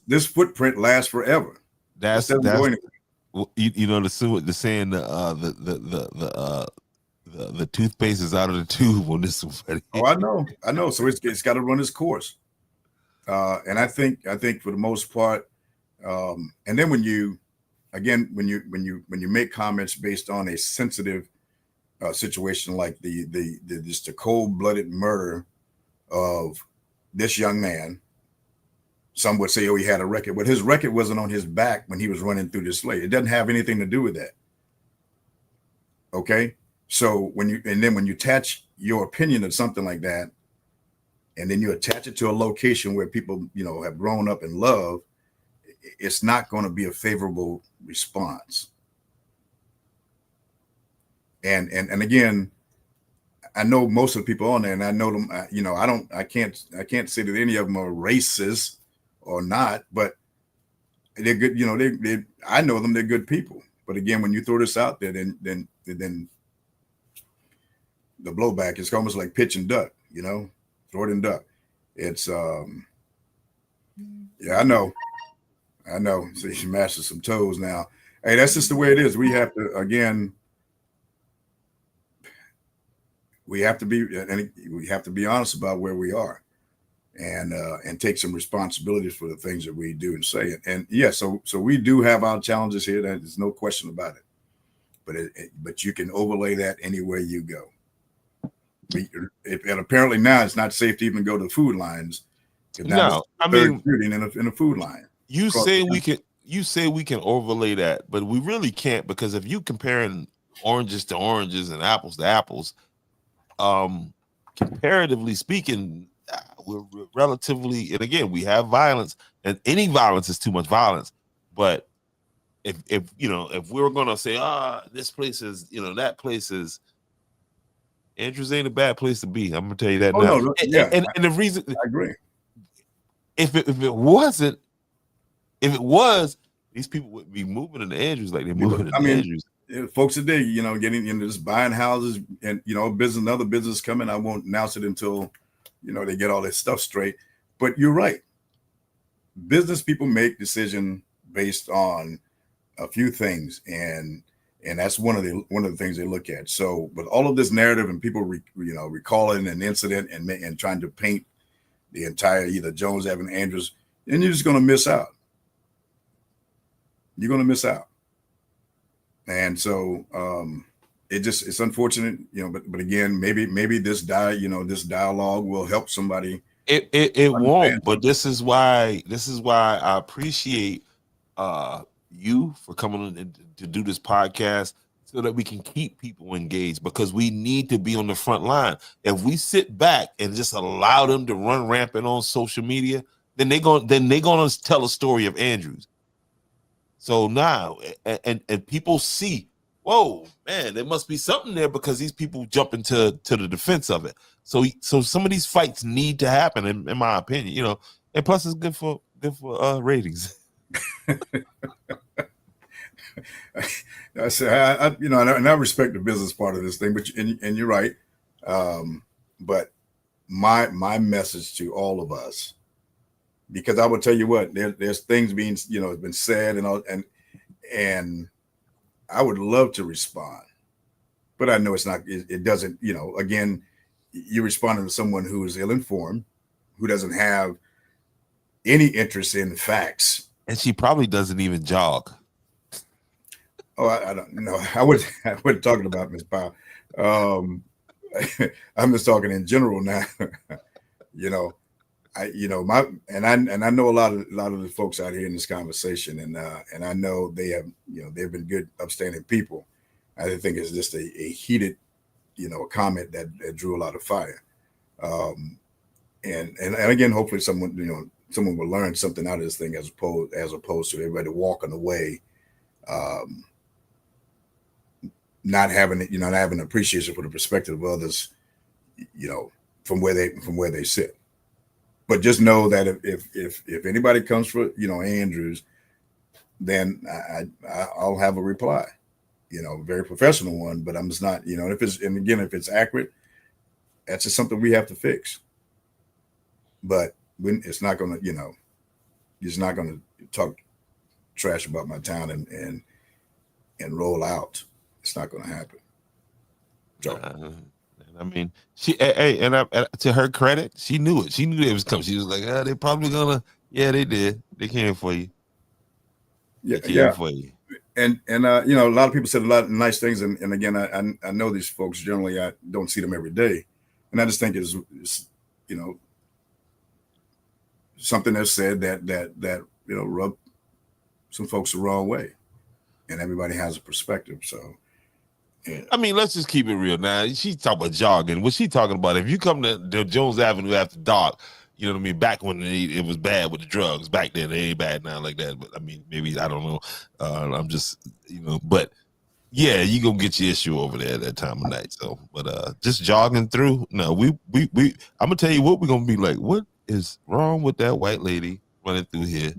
this footprint lasts forever.
That's the saying the toothpaste is out of the tube on this one.
Oh, I know. So it's got to run its course. And I think for the most part, and then when you make comments based on a sensitive situation like the cold-blooded murder of this young man, some would say, oh, he had a record, but his record wasn't on his back when he was running through this slate. It doesn't have anything to do with that. Okay, so when you attach your opinion to something like that, and then you attach it to a location where people have grown up in love, it's not going to be a favorable response. And again, I know most of the people on there, and I know them. I can't say that any of them are racist or not, but they're good. I know them. They're good people. But again, when you throw this out there, then the blowback is almost like pitch and duck. Throw it and duck. It's yeah, I know. So she mashes some toes now. Hey, that's just the way it is. We have to be honest about where we are, and take some responsibilities for the things that we do and say. And yeah, so we do have our challenges here. There's no question about it. But you can overlay that anywhere you go. And apparently now it's not safe to even go to food lines.
No, I mean,
in a food line.
You say we can overlay that, but we really can't, because if you comparing oranges to oranges and apples to apples, comparatively speaking, we're relatively, and again, we have violence, and any violence is too much violence. But if we're gonna say, this place is, that place is, Andrews ain't a bad place to be. I'm gonna tell you that now.
No,
and the reason,
I agree.
If it was, these people would be moving into Andrews like they're moving into Andrews.
Folks today, getting into this buying houses, and another business coming. I won't announce it until they get all this stuff straight. But you're right. Business people make decisions based on a few things, and that's one of the things they look at. So, with all of this narrative and people recalling an incident and trying to paint the entire either Jones, Evans, Andrews, and you're just going to miss out. You're going to miss out. And so it's unfortunate, but again, maybe this dialogue will help somebody.
It won't, but this is why I appreciate you for coming on to do this podcast so that we can keep people engaged, because we need to be on the front line. If we sit back and just allow them to run rampant on social media, then they're gonna tell a story of Andrews. So now, and people see, whoa, man, there must be something there, because these people jump into the defense of it. So some of these fights need to happen, in my opinion, you know. And plus, it's good for ratings.
I say, you know, and I respect the business part of this thing, but and you're right. But my message to all of us, because I will tell you what, there's things being, you know, been said and all, and I would love to respond, but I know it's not. It doesn't. You know, again, you're responding to someone who is ill-informed, who doesn't have any interest in facts,
and she probably doesn't even jog.
Oh, I don't know. I wasn't talking about Ms. Powell. I'm just talking in general now. You know, I know a lot of the folks out here in this conversation, and I know they have, you know, they've been good, upstanding people. I think it's just a heated, you know, comment that drew a lot of fire. And again, hopefully someone will learn something out of this thing, as opposed to everybody walking away, not having appreciation for the perspective of others, you know, from where they sit. But just know that if anybody comes for, you know, Andrews, then I'll have a reply, you know, a very professional one. But I'm just not, you know, if it's accurate, that's just something we have to fix. But when it's not going to, you know, he's not going to talk trash about my town and roll out. It's not going to happen.
I mean, to her credit, she knew it. She knew it was coming. She was like, they're probably gonna. Yeah, they did. They came for you.
Yeah. For you. And you know, a lot of people said a lot of nice things. And again, I know these folks generally. I don't see them every day, and I just think it's you know, something that's said that you know, rubbed some folks the wrong way, and everybody has a perspective. So. Yeah.
I mean, let's just keep it real. Now, she's talking about jogging. What's she talking about? If you come to Jones Avenue after dark, you know what I mean? Back when it was bad with the drugs, back then, they ain't bad now like that. But I mean, maybe, I don't know. I'm just, you know, but yeah, you gonna get your issue over there at that time of night. So, but just jogging through. No, we I'm gonna tell you what we're gonna be like. What is wrong with that white lady running through here?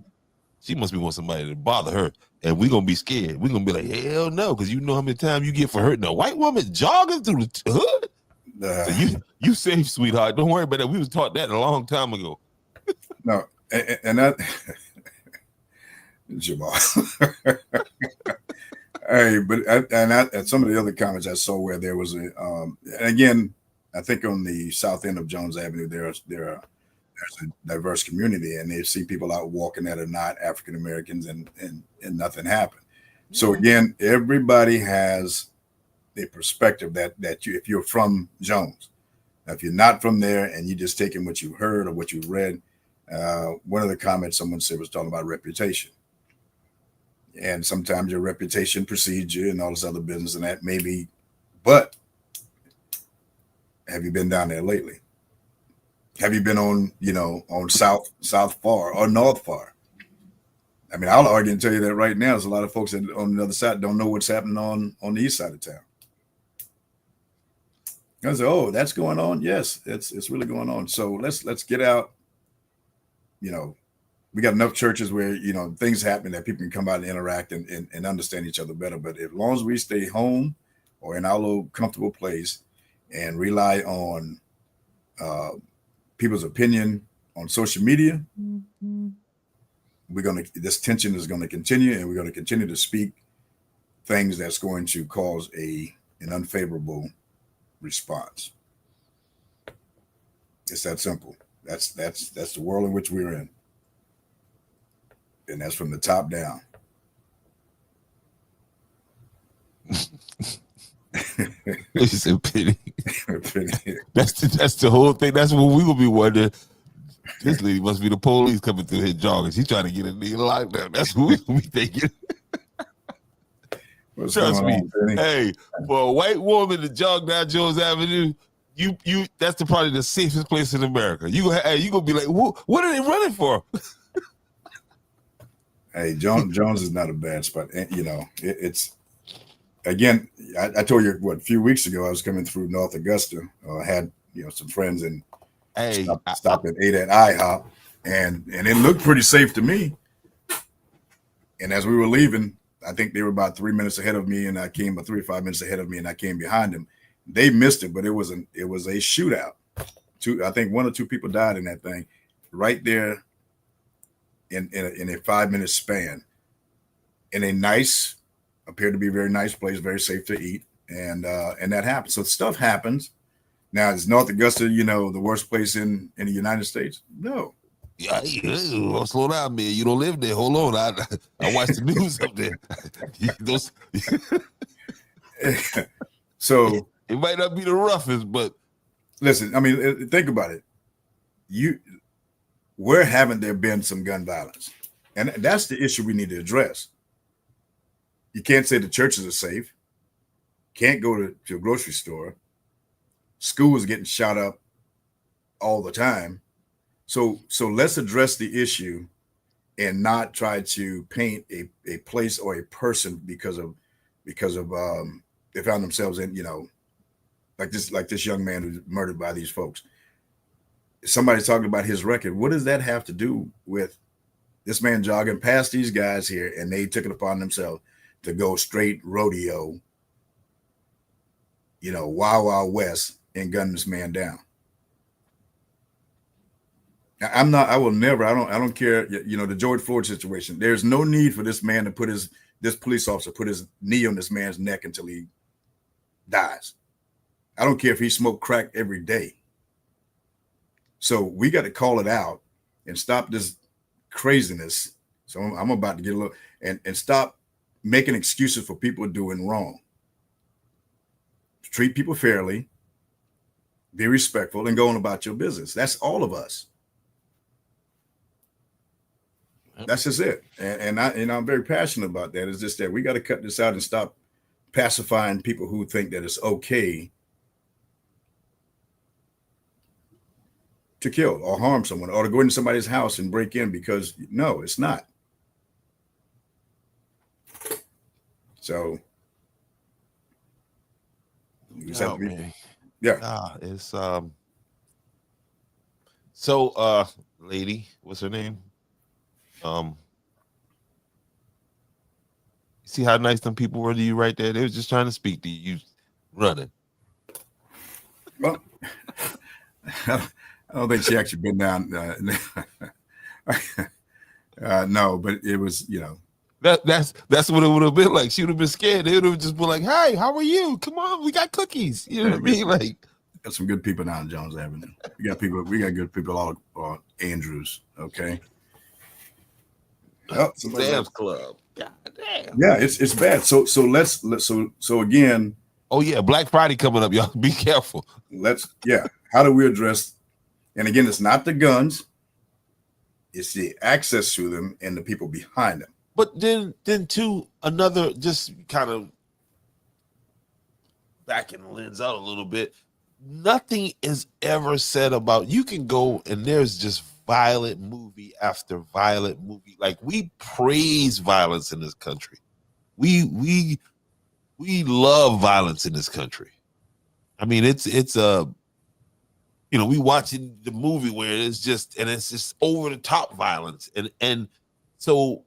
She must be want somebody to bother her. And we're going to be scared. We're going to be like, hell no, because you know how many times you get for hurting a white woman jogging through the hood? So you safe, sweetheart. Don't worry about that. We was taught that a long time ago.
No, and that, Jamal. Hey, but some of the other comments I saw where there was and again, I think on the south end of Jones Avenue, there's a diverse community, and they see people out walking that are not African Americans, and nothing happened. So again, everybody has a perspective that you, if you're from Jones, now, if you're not from there and you just taking what you heard or what you read, one of the comments someone said was talking about reputation, and sometimes your reputation precedes you and all this other business, and that may be. But have you been down there lately? Have you been on South Far or North Far? I mean, I'll argue and tell you that right now, there's a lot of folks that on the other side don't know what's happening on the east side of town. I say, oh, that's going on. Yes, it's really going on. So let's get out. You know, we got enough churches where, you know, things happen that people can come out and interact and understand each other better. But as long as we stay home or in our little comfortable place and rely on people's opinion on social media, this tension is going to continue, and we're going to continue to speak things that's going to cause an unfavorable response. It's that simple. That's the world in which we're in, and that's from the top down.
You said pity. That's the whole thing. That's what we will be wondering. This lady must be the police coming through here jogging. She's trying to get a nigga locked down. That's what we will be thinking. Trust me. Hey, for a white woman to jog down Jones Avenue, that's probably the safest place in America. You gonna be like, what are they running for?
Hey, Jones is not a bad spot. You know, it's again. I told you a few weeks ago I was coming through North Augusta. I had some friends and stopped and ate at IHOP, and it looked pretty safe to me. And as we were leaving, I think they were about 3 minutes ahead of me, and I came 3 or 5 minutes ahead of me, and I came behind them. They missed it, but it was a shootout. I think 1 or 2 people died in that thing, right there in a 5-minute span, in a nice, appeared to be a very nice place, very safe to eat, and that happened. So stuff happens. Now, is North Augusta, the worst place in the United States? No.
Yeah, slow down, man. You don't live there. Hold on. I watch the news up there.
So
it might not be the roughest, but
listen, I mean, think about it. Where haven't there been some gun violence? And that's the issue we need to address. You can't say the churches are safe. Can't go to a grocery store. Schools getting shot up all the time. So let's address the issue and not try to paint a place or a person because of they found themselves in, like this young man who's murdered by these folks. Somebody's talking about his record. What does that have to do with this man jogging past these guys here, and they took it upon themselves to go straight rodeo, Wild Wild West, and gun this man down? I don't care, the George Floyd situation. There's no need for this man to this police officer put his knee on this man's neck until he dies. I don't care if he smoked crack every day. So we got to call it out and stop this craziness. So I'm about to get a little and stop making excuses for people doing wrong. Treat people fairly, be respectful, and go on about your business. That's all of us. That's just it. And I'm very passionate about that. It's just that we got to cut this out and stop pacifying people who think that it's okay to kill or harm someone or to go into somebody's house and break in, because no, it's not. So you just have to be, yeah.
It's so lady, what's her name? See how nice them people were to you right there? They was just trying to speak to you. You running.
Well, I don't think she actually been down. No, but it was,
that's what it would have been like. She would have been scared. They would have just been like, "Hey, how are you? Come on, we got cookies." You know what I mean? Like,
got some good people down Jones Avenue. We got good people all Andrews. Okay. Oh,
Sam's Club. God damn.
Yeah, it's bad. So again.
Oh yeah, Black Friday coming up, y'all. Be careful.
How do we address? And again, it's not the guns; it's the access to them and the people behind them.
But then too, another, just kind of backing the lens out a little bit. Nothing is ever said about, you can go and there's just violent movie after violent movie. Like, we praise violence in this country. We love violence in this country. I mean, it's we watching the movie where it's just over the top violence. And so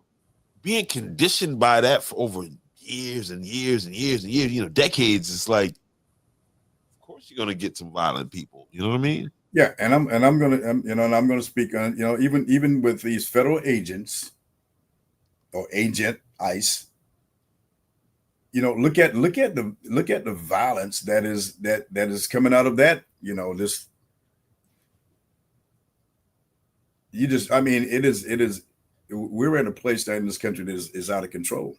being conditioned by that for over years and years and years and years, decades, it's like, of course you're gonna get some violent people. You know what I mean?
Yeah, and I'm gonna speak on, even with these federal agents or agent ICE, look at the violence that is coming out of that, this. It is. We're in a place that in this country that is out of control.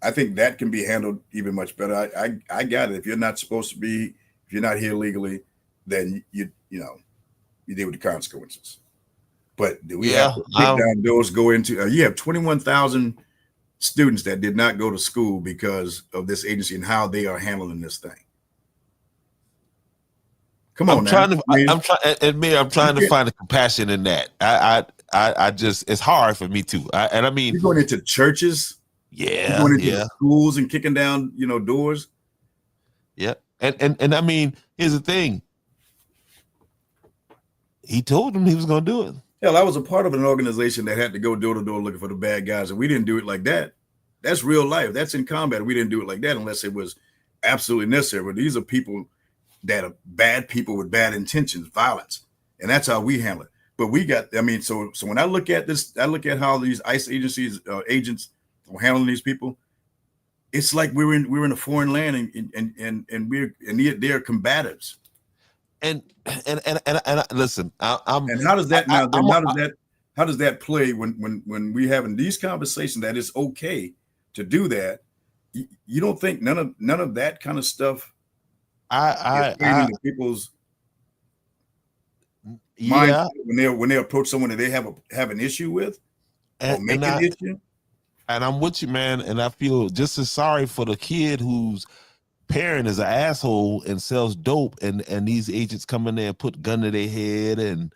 I think that can be handled even much better. I got it. If you're not supposed to be, if you're not here legally, then you deal with the consequences. But do we have to take down those, go into? You have 21,000 students that did not go to school because of this agency and how they are handling this thing. Come on,
I'm trying to find the compassion in that. I just, it's hard for me too. And I mean,
you're going into churches,
yeah,
you're going into schools and kicking down, doors.
Yeah, and I mean, here's the thing. He told them he was going to do it.
Hell, I was a part of an organization that had to go door to door looking for the bad guys, and we didn't do it like that. That's real life. That's in combat. We didn't do it like that unless it was absolutely necessary. But these are people that are bad people with bad intentions, violence, and that's how we handle it. But we got, I mean, so when I look at this, I look at how these ICE agencies, agents are handling these people. It's like we're in a foreign land, and they're combatives.
And listen,
and how does that how does that play when we having these conversations that it's okay to do that? You don't think none of that kind of stuff into people's mind when they approach someone that they have an issue with or make an issue?
And I'm with you, man. And I feel just as sorry for the kid whose parent is an asshole and sells dope, and these agents come in there and put a gun to their head and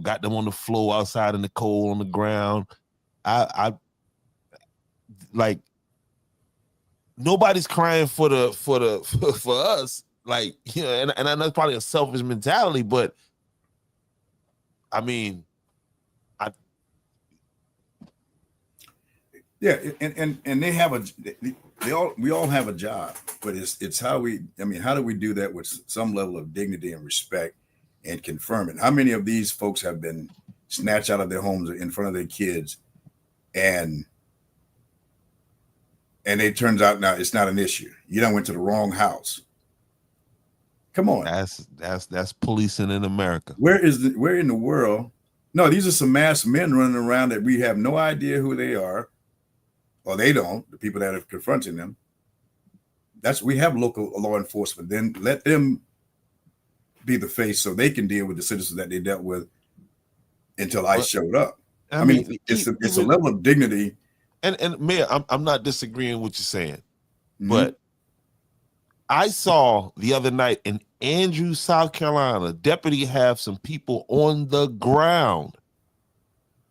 got them on the floor outside in the cold on the ground. I like, nobody's crying for us, like, and I know it's probably a selfish mentality, but I mean,
yeah, and they have we all have a job, but it's how do we do that with some level of dignity and respect and confirm it? How many of these folks have been snatched out of their homes in front of their kids, and it turns out now it's not an issue? You done went to the wrong house. Come on,
that's policing in America.
Where in the world? No, these are some masked men running around that we have no idea who they are. Or they don't, the people that are confronting them. We have local law enforcement. Then let them be the face so they can deal with the citizens that they dealt with until ICE showed up. I mean, it's a level of dignity.
And Mayor, I'm not disagreeing with what you're saying, but I saw the other night in Andrews, South Carolina, deputy have some people on the ground.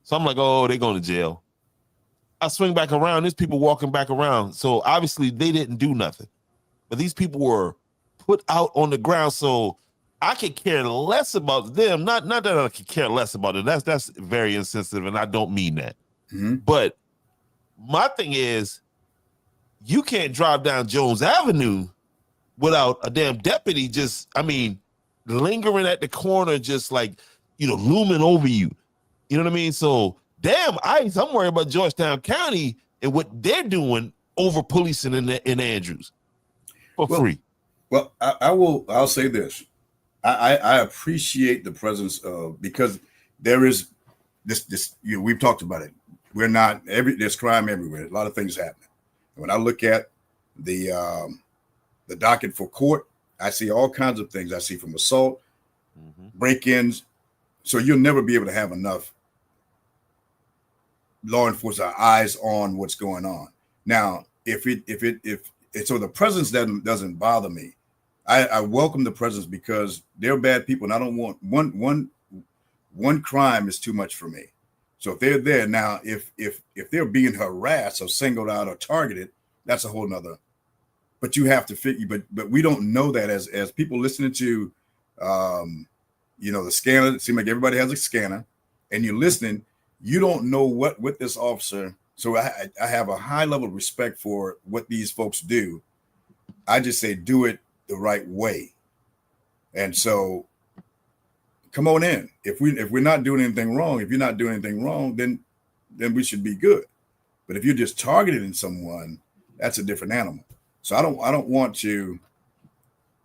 So I'm like, oh, they're going to jail. I swing back around, there's people walking back around. So obviously they didn't do nothing. But these people were put out on the ground. So I could care less about them. Not that I could care less about it. That's very insensitive, and I don't mean that. But my thing is, you can't drive down Jones Avenue without a damn deputy lingering at the corner, just like, looming over you. You know what I mean? So damn ICE, I'm worried about Georgetown County and what they're doing over policing in Andrews for free.
Well, I'll say this. I appreciate the presence of, because there is this we've talked about it. There's crime everywhere. A lot of things happening. And when I look at the docket for court, I see all kinds of things. I see from assault, break-ins. So you'll never be able to have enough law enforcement eyes on what's going on. Now, if the presence doesn't bother me, I welcome the presence because they're bad people, and I don't want one crime is too much for me. So if they're there now, if they're being harassed or singled out or targeted, that's a whole nother. But you have to figure. But we don't know that as people listening to, the scanner. It seems like everybody has a scanner, and you're listening. You don't know what this officer. So I have a high level of respect for what these folks do. I just say do it the right way. And so come on in. If we're not doing anything wrong, if you're not doing anything wrong, then we should be good. But if you're just targeting someone, that's a different animal. So I don't want to.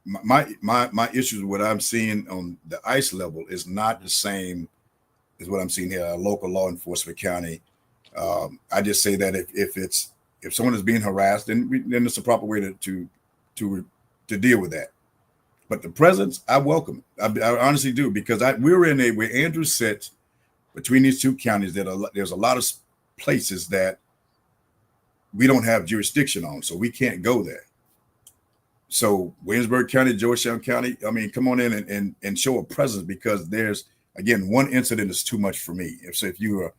My issues with what I'm seeing on the ICE level is not the same is what I'm seeing here at a local law enforcement county. I just say that if someone is being harassed, then it's a proper way to deal with that. But the presence, I welcome it. I honestly do, because where Andrews sits between these two counties, there's a lot of places that we don't have jurisdiction on, so we can't go there. So Williamsburg County, Georgetown County, I mean, come on in and show a presence, because there's, again, one incident is too much for me. If you are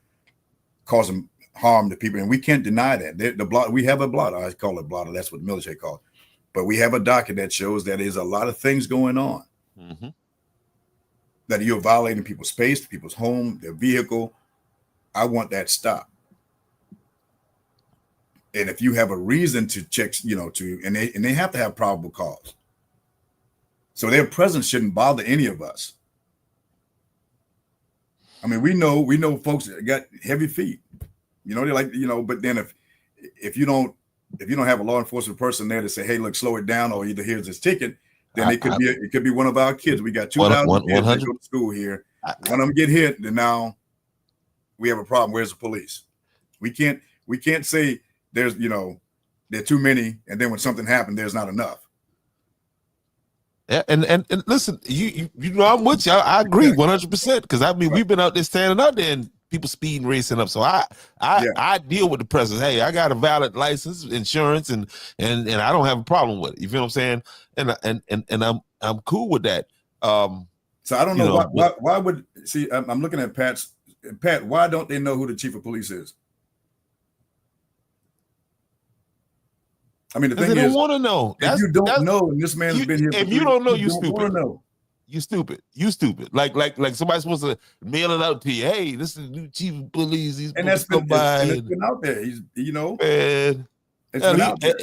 causing harm to people, and we can't deny that. The blotter, we have a blotter. I call it blotter. That's what the military calls it. But we have a docket that shows that there's a lot of things going on.
Mm-hmm.
That you're violating people's space, people's home, their vehicle. I want that stopped. And if you have a reason to check, and they have to have probable cause. So their presence shouldn't bother any of us. I mean, we know folks that got heavy feet. They're like, but then if you don't have a law enforcement person there to say, hey, look, slow it down, or either here's this ticket, then it could be one of our kids. We got 2,000 kids that go to school here. One of them get hit, then now we have a problem. Where's the police? We can't say there's, there are too many, and then when something happened, there's not enough.
Yeah, and listen, you know, I'm with you. I agree 100%, because I mean, we've been out there standing out there and people speeding, racing up. So I deal with the presence. Hey, I got a valid license, insurance, and I don't have a problem with it. You feel what I'm saying? And I'm cool with that.
So I don't know why would see. I'm looking at Pat. Why don't they know who the chief of police is? I mean, the thing is,
they don't want to know.
If you don't know, and this man's been here.
If you don't know, you stupid.
Know.
You stupid. You stupid. Like somebody's supposed to mail it out to you. Hey, this is the new chief of police. He's
and that's been out there. He's
man.
It's been out there.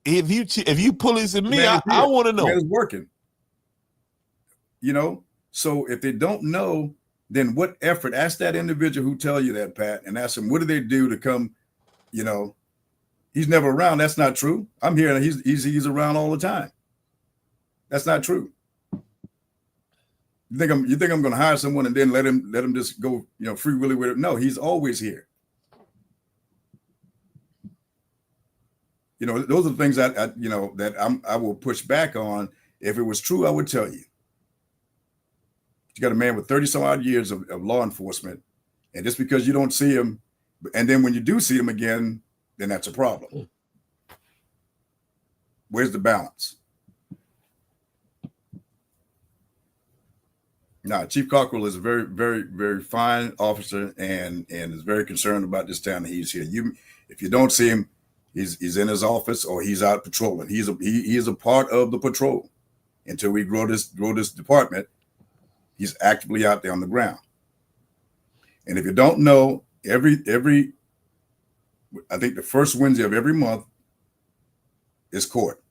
If you policing me, I want to know.
It's working. So if they don't know, then what effort? Ask that individual who tell you that, Pat, and ask them, what do they do to come? He's never around. That's not true. I'm here, and he's around all the time. That's not true. You think I'm going to hire someone and then let him just go, free willy with it? No, he's always here. Those are the things that I will push back on. If it was true, I would tell you. You got a man with 30 some odd years of law enforcement, and just because you don't see him, and then when you do see him again, then that's a problem. Where's the balance? Now, Chief Cockrell is a very, very, very fine officer and is very concerned about this town that he's here. If you don't see him, he's in his office or he's out patrolling. He is a part of the patrol. Until we grow this department, he's actively out there on the ground. And if you don't know, I think the first Wednesday of every month is court.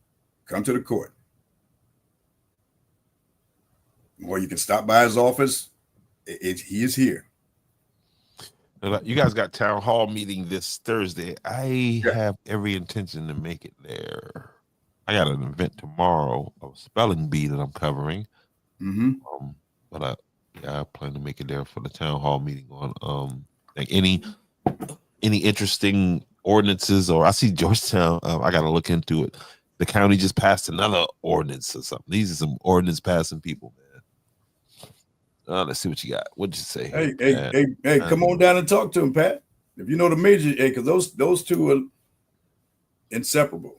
Come to the court. Or you can stop by his office. He is here.
You guys got town hall meeting this Thursday. I have every intention to make it there. I got an event tomorrow, a spelling bee that I'm covering.
Mm-hmm.
But I plan to make it there for the town hall meeting on like any interesting ordinances, or I see Georgetown. I got to look into it. The county just passed another ordinance or something. These are some ordinance passing people, man. Let's see what you got. What'd you say?
Hey, come on down and talk to him, Pat. If you know the major, because those two are inseparable.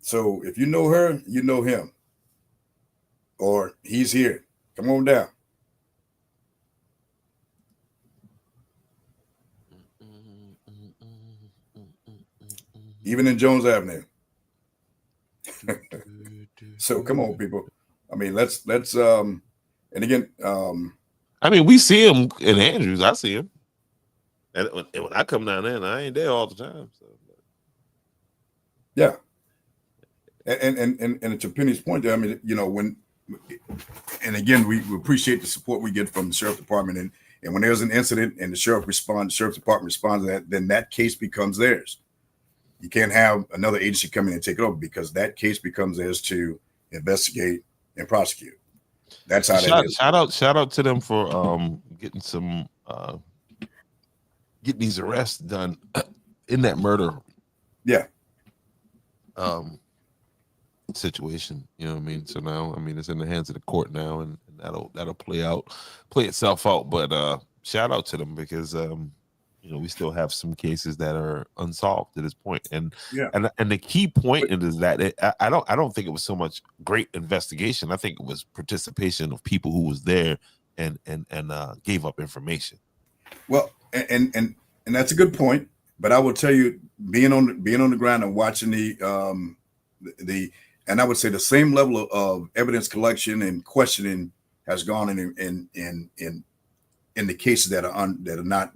So if you know her, you know him, or he's here. Come on down. Even in Jones Avenue. So come on, people. I mean, let's and again,
I mean, we see him in Andrews. I see him, and when I come down there, and I ain't there all the time. So.
Yeah, and to Penny's point there, I mean, when, and again, we appreciate the support we get from the sheriff department, and when there's an incident and the sheriff's department responds to that, then that case becomes theirs. You can't have another agency come in and take it over, because that case becomes theirs to investigate and prosecute. That's how that is.
Shout out to them for getting these arrests done in that murder.
Yeah.
Situation. You know what I mean? So now, I mean, it's in the hands of the court now, and that'll play itself out. But shout out to them, because we still have some cases that are unsolved to this point. And
Yeah.
and the key point is that I don't think it was so much great investigation. I think it was participation of people who was there and gave up information.
Well, and that's a good point. But I will tell you, being on the ground and watching the and I would say the same level of evidence collection and questioning has gone in the cases that are not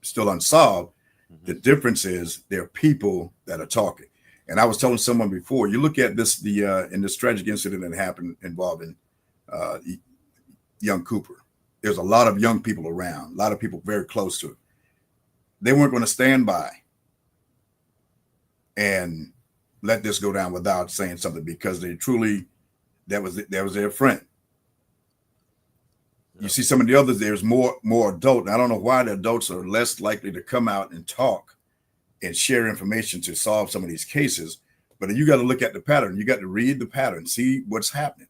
still unsolved. Mm-hmm. The difference is there are people that are talking. And I was telling someone before, you look at this in this tragic incident that happened involving young Cooper. There's a lot of young people around, a lot of people very close to it. They weren't going to stand by and let this go down without saying something, because they truly, that was their friend. You see some of the others, there's more adult. I don't know why the adults are less likely to come out and talk and share information to solve some of these cases. But you got to look at the pattern. You got to read the pattern, see what's happening.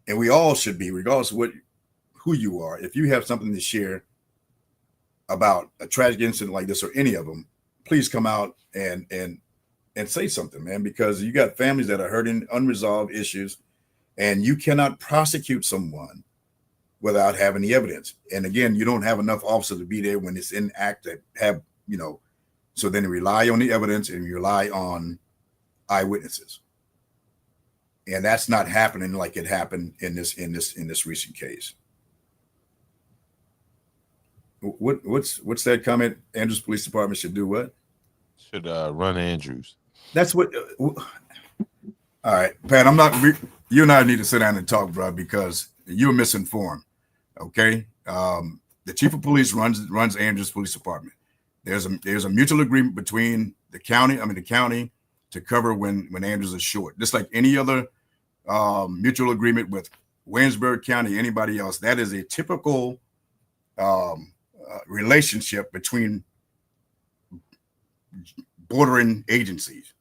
And we all should be, regardless of who you are, if you have something to share about a tragic incident like this or any of them, please come out and say something, man, because you got families that are hurting, unresolved issues, and you cannot prosecute someone without having the evidence. And again, you don't have enough officers to be there when it's in act that have, so then you rely on the evidence and you rely on eyewitnesses. And that's not happening like it happened in this recent case. What's that comment? Andrews Police Department should do what?
Should run Andrews.
That's what. All right, Pat. You and I need to sit down and talk, bro, because you're misinformed. Okay, the chief of police runs Andrews Police Department. There's a mutual agreement between the county to cover when Andrews is short, just like any other mutual agreement with Waynesburg County, anybody else. That is a typical relationship between bordering agencies,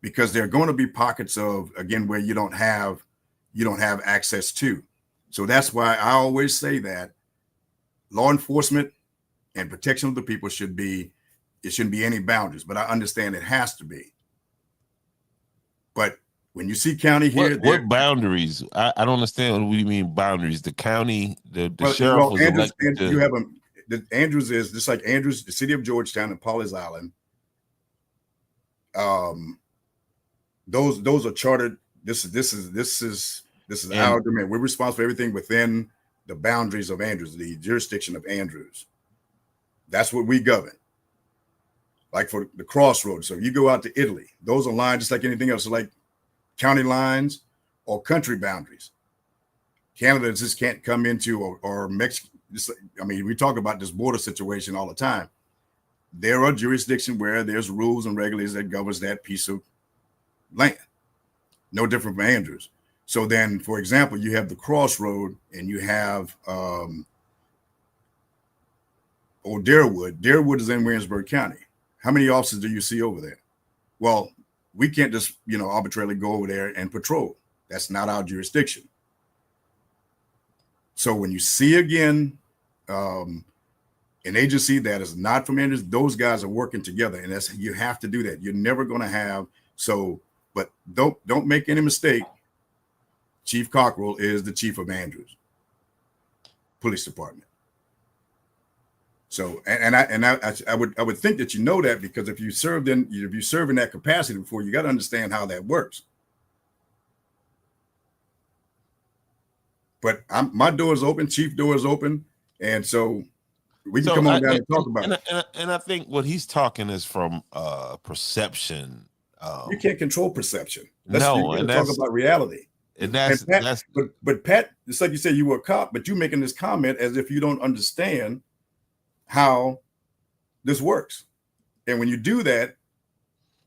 because there are going to be pockets of, again, where you don't have access to. So that's why I always say that law enforcement and protection of the people shouldn't be any boundaries, but I understand it has to be. But when you see county here,
what boundaries? I don't understand. What do you mean boundaries? The county, the sheriff was
Andrews,
elected.
You have Andrews is just like Andrews, the city of Georgetown and Pawleys Island. Those are chartered. This is our domain. We're responsible for everything within the boundaries of Andrews, the jurisdiction of Andrews. That's what we govern. Like for the crossroads. So you go out to Italy, those are lines just like anything else, so like county lines or country boundaries. Canada just can't come into or Mexico. I mean, we talk about this border situation all the time. There are jurisdictions where there's rules and regulations that governs that piece of land. No different from Andrews. So then, for example, you have the crossroad and you have Darewood. Darewood is in Waynesburg County. How many officers do you see over there? Well, we can't just, arbitrarily go over there and patrol. That's not our jurisdiction. So when you see again an agency that is not from Andrews, those guys are working together, and you have to do that. You're never going to have but don't make any mistake. Chief Cockrell is the chief of Andrews Police Department. So, I would think that that, because if you serve in that capacity before, you got to understand how that works. But my door is open, chief door is open, and so we can come on down and talk about it.
And I think what he's talking is from perception.
You can't control perception.
And
talk about reality.
And that's
but Pat, it's like you said, you were a cop, but you're making this comment as if you don't understand how this works. And when you do that,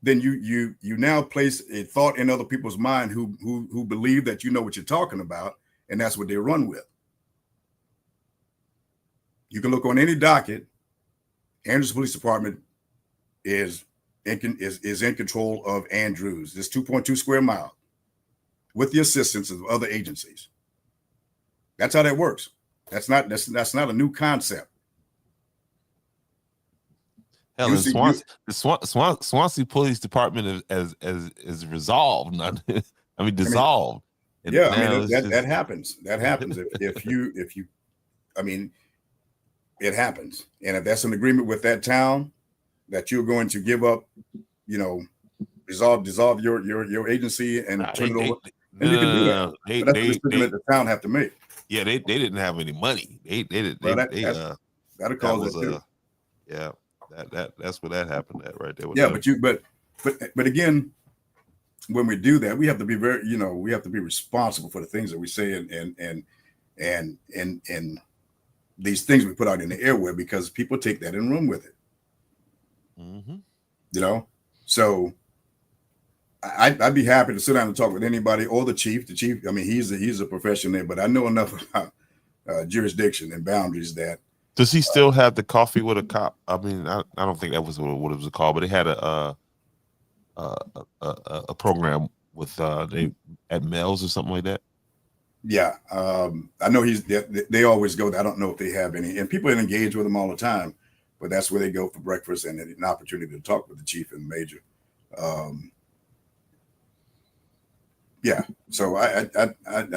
then you now place a thought in other people's mind who believe that you know what you're talking about, and that's what they run with. You can look on any docket. Andrews Police Department is in control of Andrews, this 2.2 square mile, with the assistance of other agencies. That's how that works. That's not a new concept.
Hell,
You
and
see-
Swansea, the Swansea Police Department is resolved. Not, I mean, dissolved. And
Yeah, I
now
mean
it's
that
just-
happens. That happens if you, I mean, it happens. And if that's an agreement with that town that you're going to give up, you know, dissolve your agency and
Nah,
turn it over,
no,
and you can do that.
no,
But that's the decision that the town have to make.
yeah, they didn't have any money. They
Well,
that
that'll
that
cause
was
it too.
yeah, that's where that happened at right there. with
Yeah,
them.
but again, when we do that, we have to be very, we have to be responsible for the things that we say and these things we put out in the airway, because people take that and run with it.
Mhm.
So I'd be happy to sit down and talk with anybody or the chief. The chief, I mean, he's a professional there, but I know enough about jurisdiction and boundaries that.
Does he still have the coffee with a cop? I mean, I don't think that was what it was called, but they had a program with they at Mel's or something like that.
Yeah, I know they always go. I don't know if they have any, and people engage with them all the time, but that's where they go for breakfast and an opportunity to talk with the chief and the major. Yeah, so I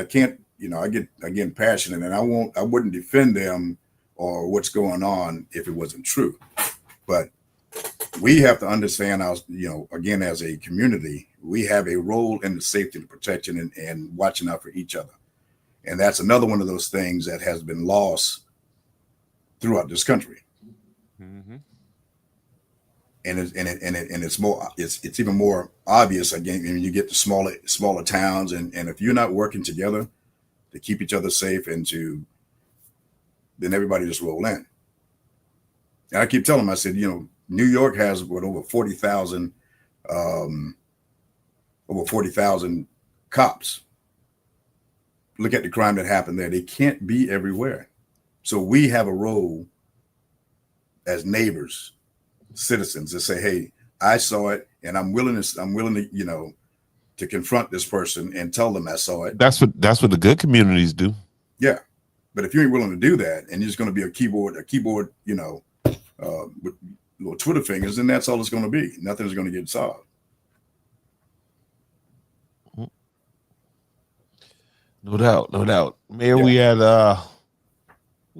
can't, I get passionate, and I wouldn't defend them or what's going on if it wasn't true, but we have to understand again, as a community, we have a role in the safety and protection and watching out for each other. And that's another one of those things that has been lost throughout this country.
Mm-hmm.
And it's even more obvious again when you get to smaller towns, and if you're not working together to keep each other safe then everybody just roll in. And I keep telling them, I said, New York has over 40,000 cops. Look at the crime that happened there. They can't be everywhere. So we have a role as neighbors, citizens, to say, hey, I saw it, and I'm willing to to confront this person and tell them I saw it.
That's what the good communities do.
Yeah. But if you ain't willing to do that, and you're just going to be a keyboard, with little Twitter fingers, then that's all it's going to be. Nothing's going to get solved.
No doubt. Mayor,
Yeah.
we had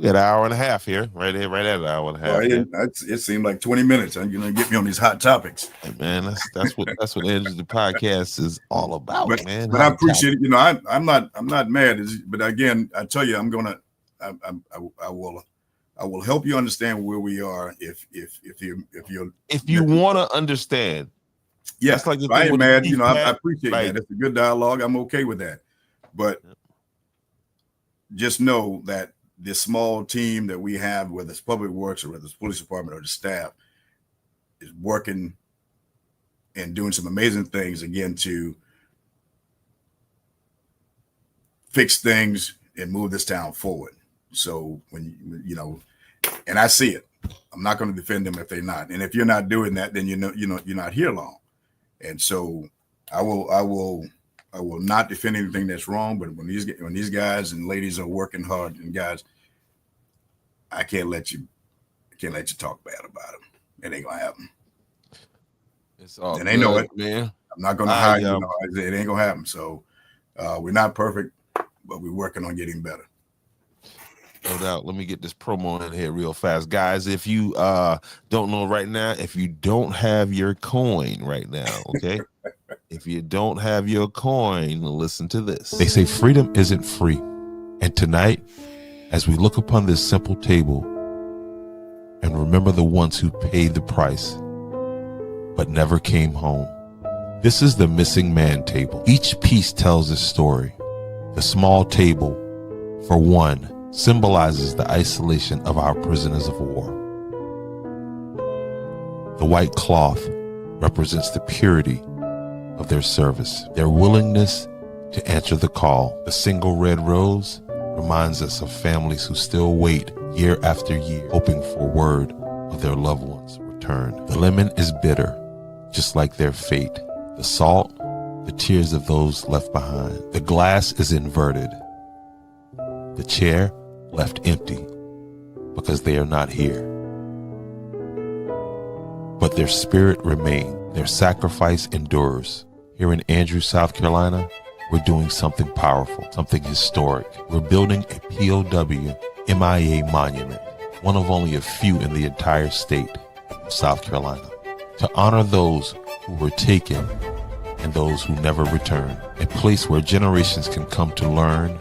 an hour and a half here, right at an hour and a half.
Well, it seemed like 20 minutes. And you're going to get me on these hot topics.
Hey, man, that's what Edge the Podcast is all about, man.
But I appreciate it. I'm not mad. But again, I tell you, I will help you understand where we are if
you want to understand.
Yeah,
that's like the
I
thing
ain't
with
mad.
the Chief
I
Pat,
appreciate
like-
that. It's a good dialogue. I'm okay with that. But just know that this small team that we have, whether it's public works or whether it's police department or the staff, is working and doing some amazing things again to fix things and move this town forward. So when and I see it, I'm not going to defend them if they're not. And if you're not doing that, then you're not here long. And so I will not defend anything that's wrong. But when these guys and ladies are working hard, and guys, I can't let you talk bad about them. It ain't gonna happen.
It's all
And they know
good,
it,
man.
I'm not gonna hide. It ain't gonna happen. So we're not perfect, but we're working on getting better.
No doubt. Let me get this promo in here real fast. Guys, if you don't know right now, if you don't have your coin right now, okay? If you don't have your coin, listen to this. They say freedom isn't free. And tonight, as we look upon this simple table and remember the ones who paid the price but never came home, this is the missing man table. Each piece tells a story. The small table, for one, symbolizes the isolation of our prisoners of war. The white cloth represents the purity of their service, their willingness to answer the call. The single red rose reminds us of families who still wait year after year, hoping for word of their loved ones' return. The lemon is bitter, just like their fate. The salt, the tears of those left behind. The glass is inverted. The chair left empty because they are not here. but their spirit remained. Their sacrifice endures. Here in Andrews, South Carolina, we're doing something powerful, something historic. We're building a POW MIA monument, one of only a few in the entire state of South Carolina, to honor those who were taken and those who never returned, a place where generations can come to learn,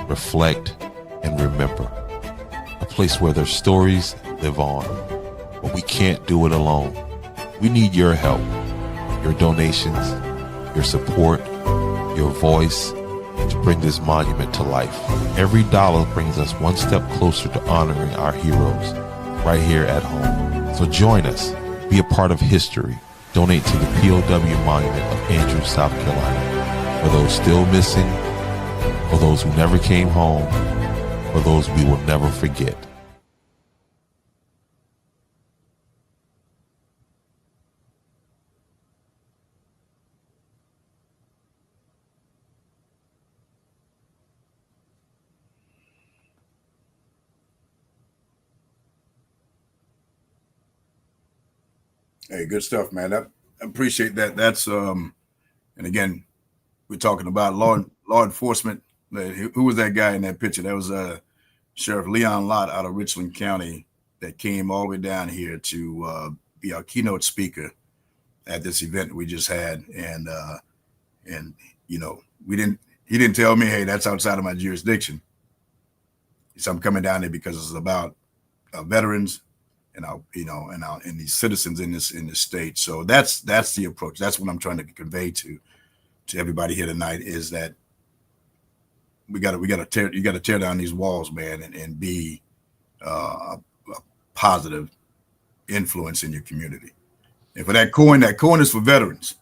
reflect, and remember, a place where their stories live on. But we can't do it alone. We need your help, your donations, your support, your voice to bring this monument to life. Every dollar brings us one step closer to honoring our heroes right here at home. So join us, be a part of history. Donate to the POW Monument of Andrews, South Carolina. For those still missing, for those who never came home, for those we will never forget.
Hey, good stuff, man. I appreciate that. That's and again, we're talking about law enforcement. Who was that guy in that picture? That was Sheriff Leon Lott out of Richland County that came all the way down here to be our keynote speaker at this event we just had. And you know, he didn't tell me, hey, that's outside of my jurisdiction. So I'm coming down there because it's about veterans and and these citizens in this state. So that's the approach. That's what I'm trying to convey to everybody here tonight, is that you got to tear down these walls, man, and be a positive influence in your community. And for that coin is for veterans.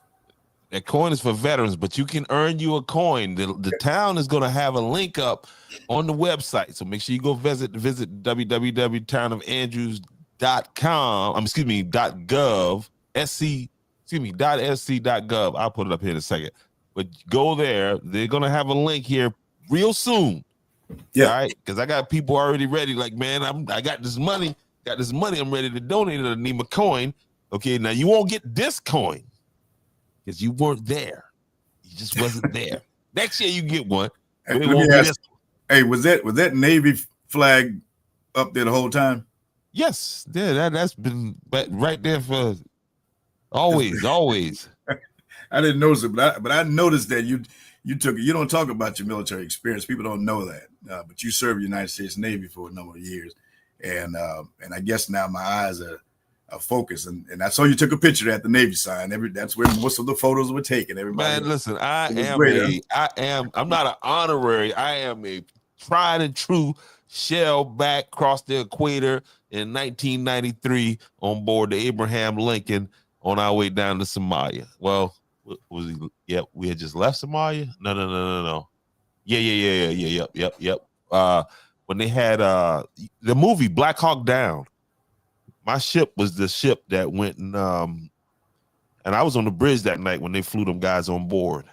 That coin is for veterans, but you can earn you a coin. The town is going to have a link up on the website, so make sure you go visit www.townofandrews.com. .gov, .sc.gov. I'll put it up here in a second. But go there. They're gonna have a link here real soon.
Yeah,
all right. Because I got people already ready. Like, man, I got this money. I'm ready to donate it. I need my coin. Okay, now you won't get this coin because you weren't there. You just wasn't there. Next year you get one. But it won't be this one.
Hey, was that Navy flag up there the whole time?
Yes, yeah, that's been right there for always.
I didn't notice it, but I noticed that you don't talk about your military experience. People don't know that, but you served the United States Navy for a number of years, and I guess now my eyes are focused. And I saw you took a picture at the Navy sign. That's where most of the photos were taken. Everybody,
man, listen, I'm not an honorary. I am a tried and true shell back across the equator in 1993 on board the Abraham Lincoln on our way down to Somalia. Well, was he? Yep, we had just left Somalia. No. Yep. When they had the movie Black Hawk Down, my ship was the ship that went and I was on the bridge that night when they flew them guys on board.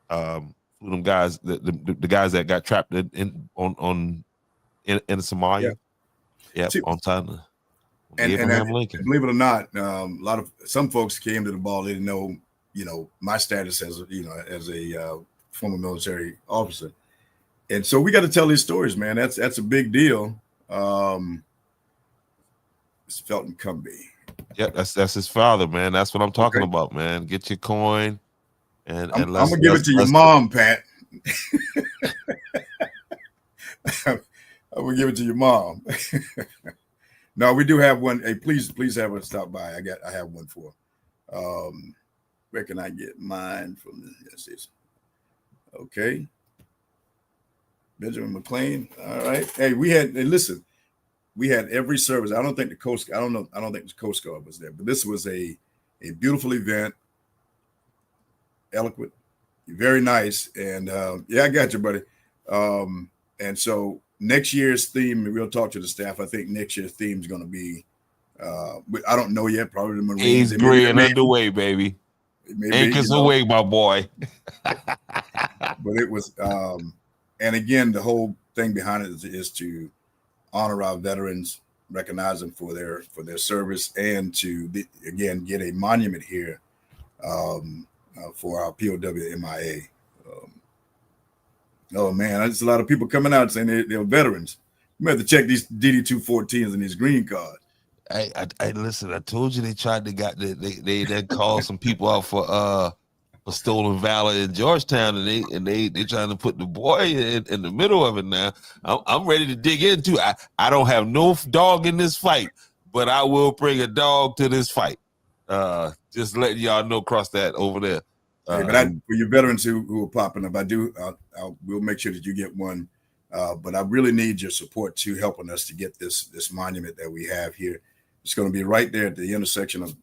Flew them guys, the guys that got trapped in Somalia. Yeah, on time. And Lincoln.
Believe it or not, some folks came to the ball. They didn't know, my status as a former military officer, and so we got to tell these stories, man. That's a big deal. It's Felton Cumbie.
Yeah, that's his father, man. That's what I'm talking about, man. Get your coin, and
I'm gonna give it to your mom, Pat. I'm gonna give it to your mom. No, we do have one. Hey, please have her stop by. I have one for. Where can I get mine from? Okay. Benjamin McLean. All right. Hey, we had every service. I don't think the Coast Guard was there, but this was a beautiful event. Eloquent, very nice. And I got you, buddy. And so next year's theme, we'll talk to the staff. I think next year's theme is going to be, I don't know yet, probably the Marines.
8th grade and underway, baby. Anchors away, my boy.
But it was, and again, the whole thing behind it is to honor our veterans recognize them for their service, and to again get a monument here for our POW MIA. Oh man, there's a lot of people coming out saying they're veterans. You have to check these DD-214s and these green cards.
I listen. I told you they tried to they called some people out for stolen valor in Georgetown, and they trying to put the boy in the middle of it now. I'm ready to dig into. I don't have no dog in this fight, but I will bring a dog to this fight. Just letting y'all know, cross that over there.
But for your veterans who are popping up, we'll make sure that you get one. But I really need your support too, helping us to get this monument that we have here. It's going to be right there at the intersection of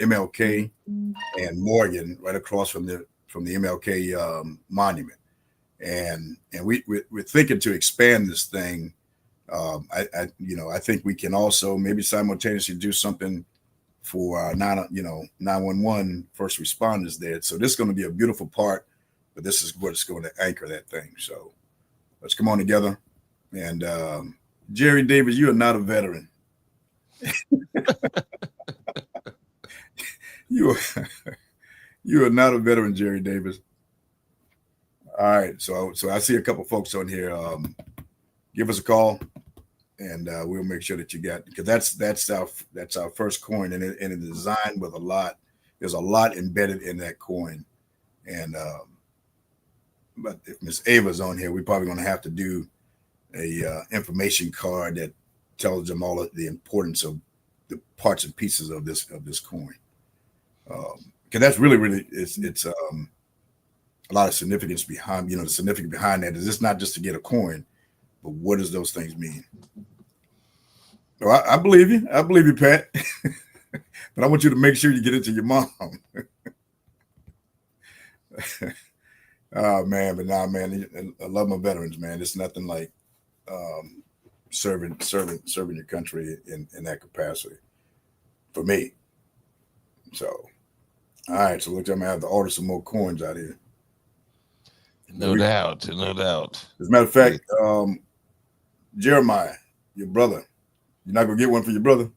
MLK and Morgan, right across from the MLK monument. And we're thinking to expand this thing. I think we can also maybe simultaneously do something for 911 first responders there. So this is going to be a beautiful part, but this is what's going to anchor that thing. So let's come on together. And Jerry Davis, you are not a veteran. You are not a veteran, Jerry Davis. All right, so I see a couple folks on here. Give us a call, and we'll make sure that you get, because that's our first coin, and it's designed with a lot. There's a lot embedded in that coin, and but if Miss Ava's on here, we're probably going to have to do a information card that tells them all of the importance of the parts and pieces of this coin, because that's really it's a lot of significance behind, the significance behind that is it's not just to get a coin, but what does those things mean? So I believe you, Pat. But I want you to make sure you get it to your mom. Oh man, but nah, man, I love my veterans, man. It's nothing like serving your country in that capacity for me. So, all right, so looks like I'm gonna have to order some more coins out here.
No doubt.
As a matter of fact, Jeremiah, your brother, you're not gonna get one for your brother.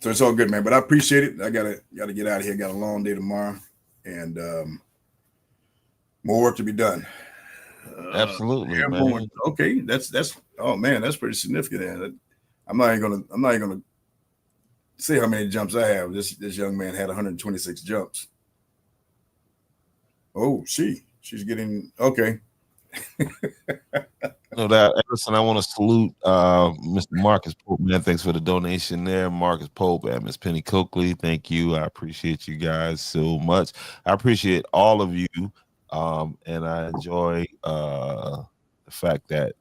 So it's all good, man. But I appreciate it. I gotta get out of here. Got a long day tomorrow, and more work to be done.
Absolutely, man.
Okay, that's oh man, that's pretty significant. I'm not even gonna say how many jumps I have. This young man had 126 jumps. Oh, she's getting okay.
No doubt. Listen, I want to salute Mr. Marcus Pope, man. Thanks for the donation there. Marcus Pope and Miss Penny Coakley. Thank you. I appreciate you guys so much. I appreciate all of you. And I enjoy the fact that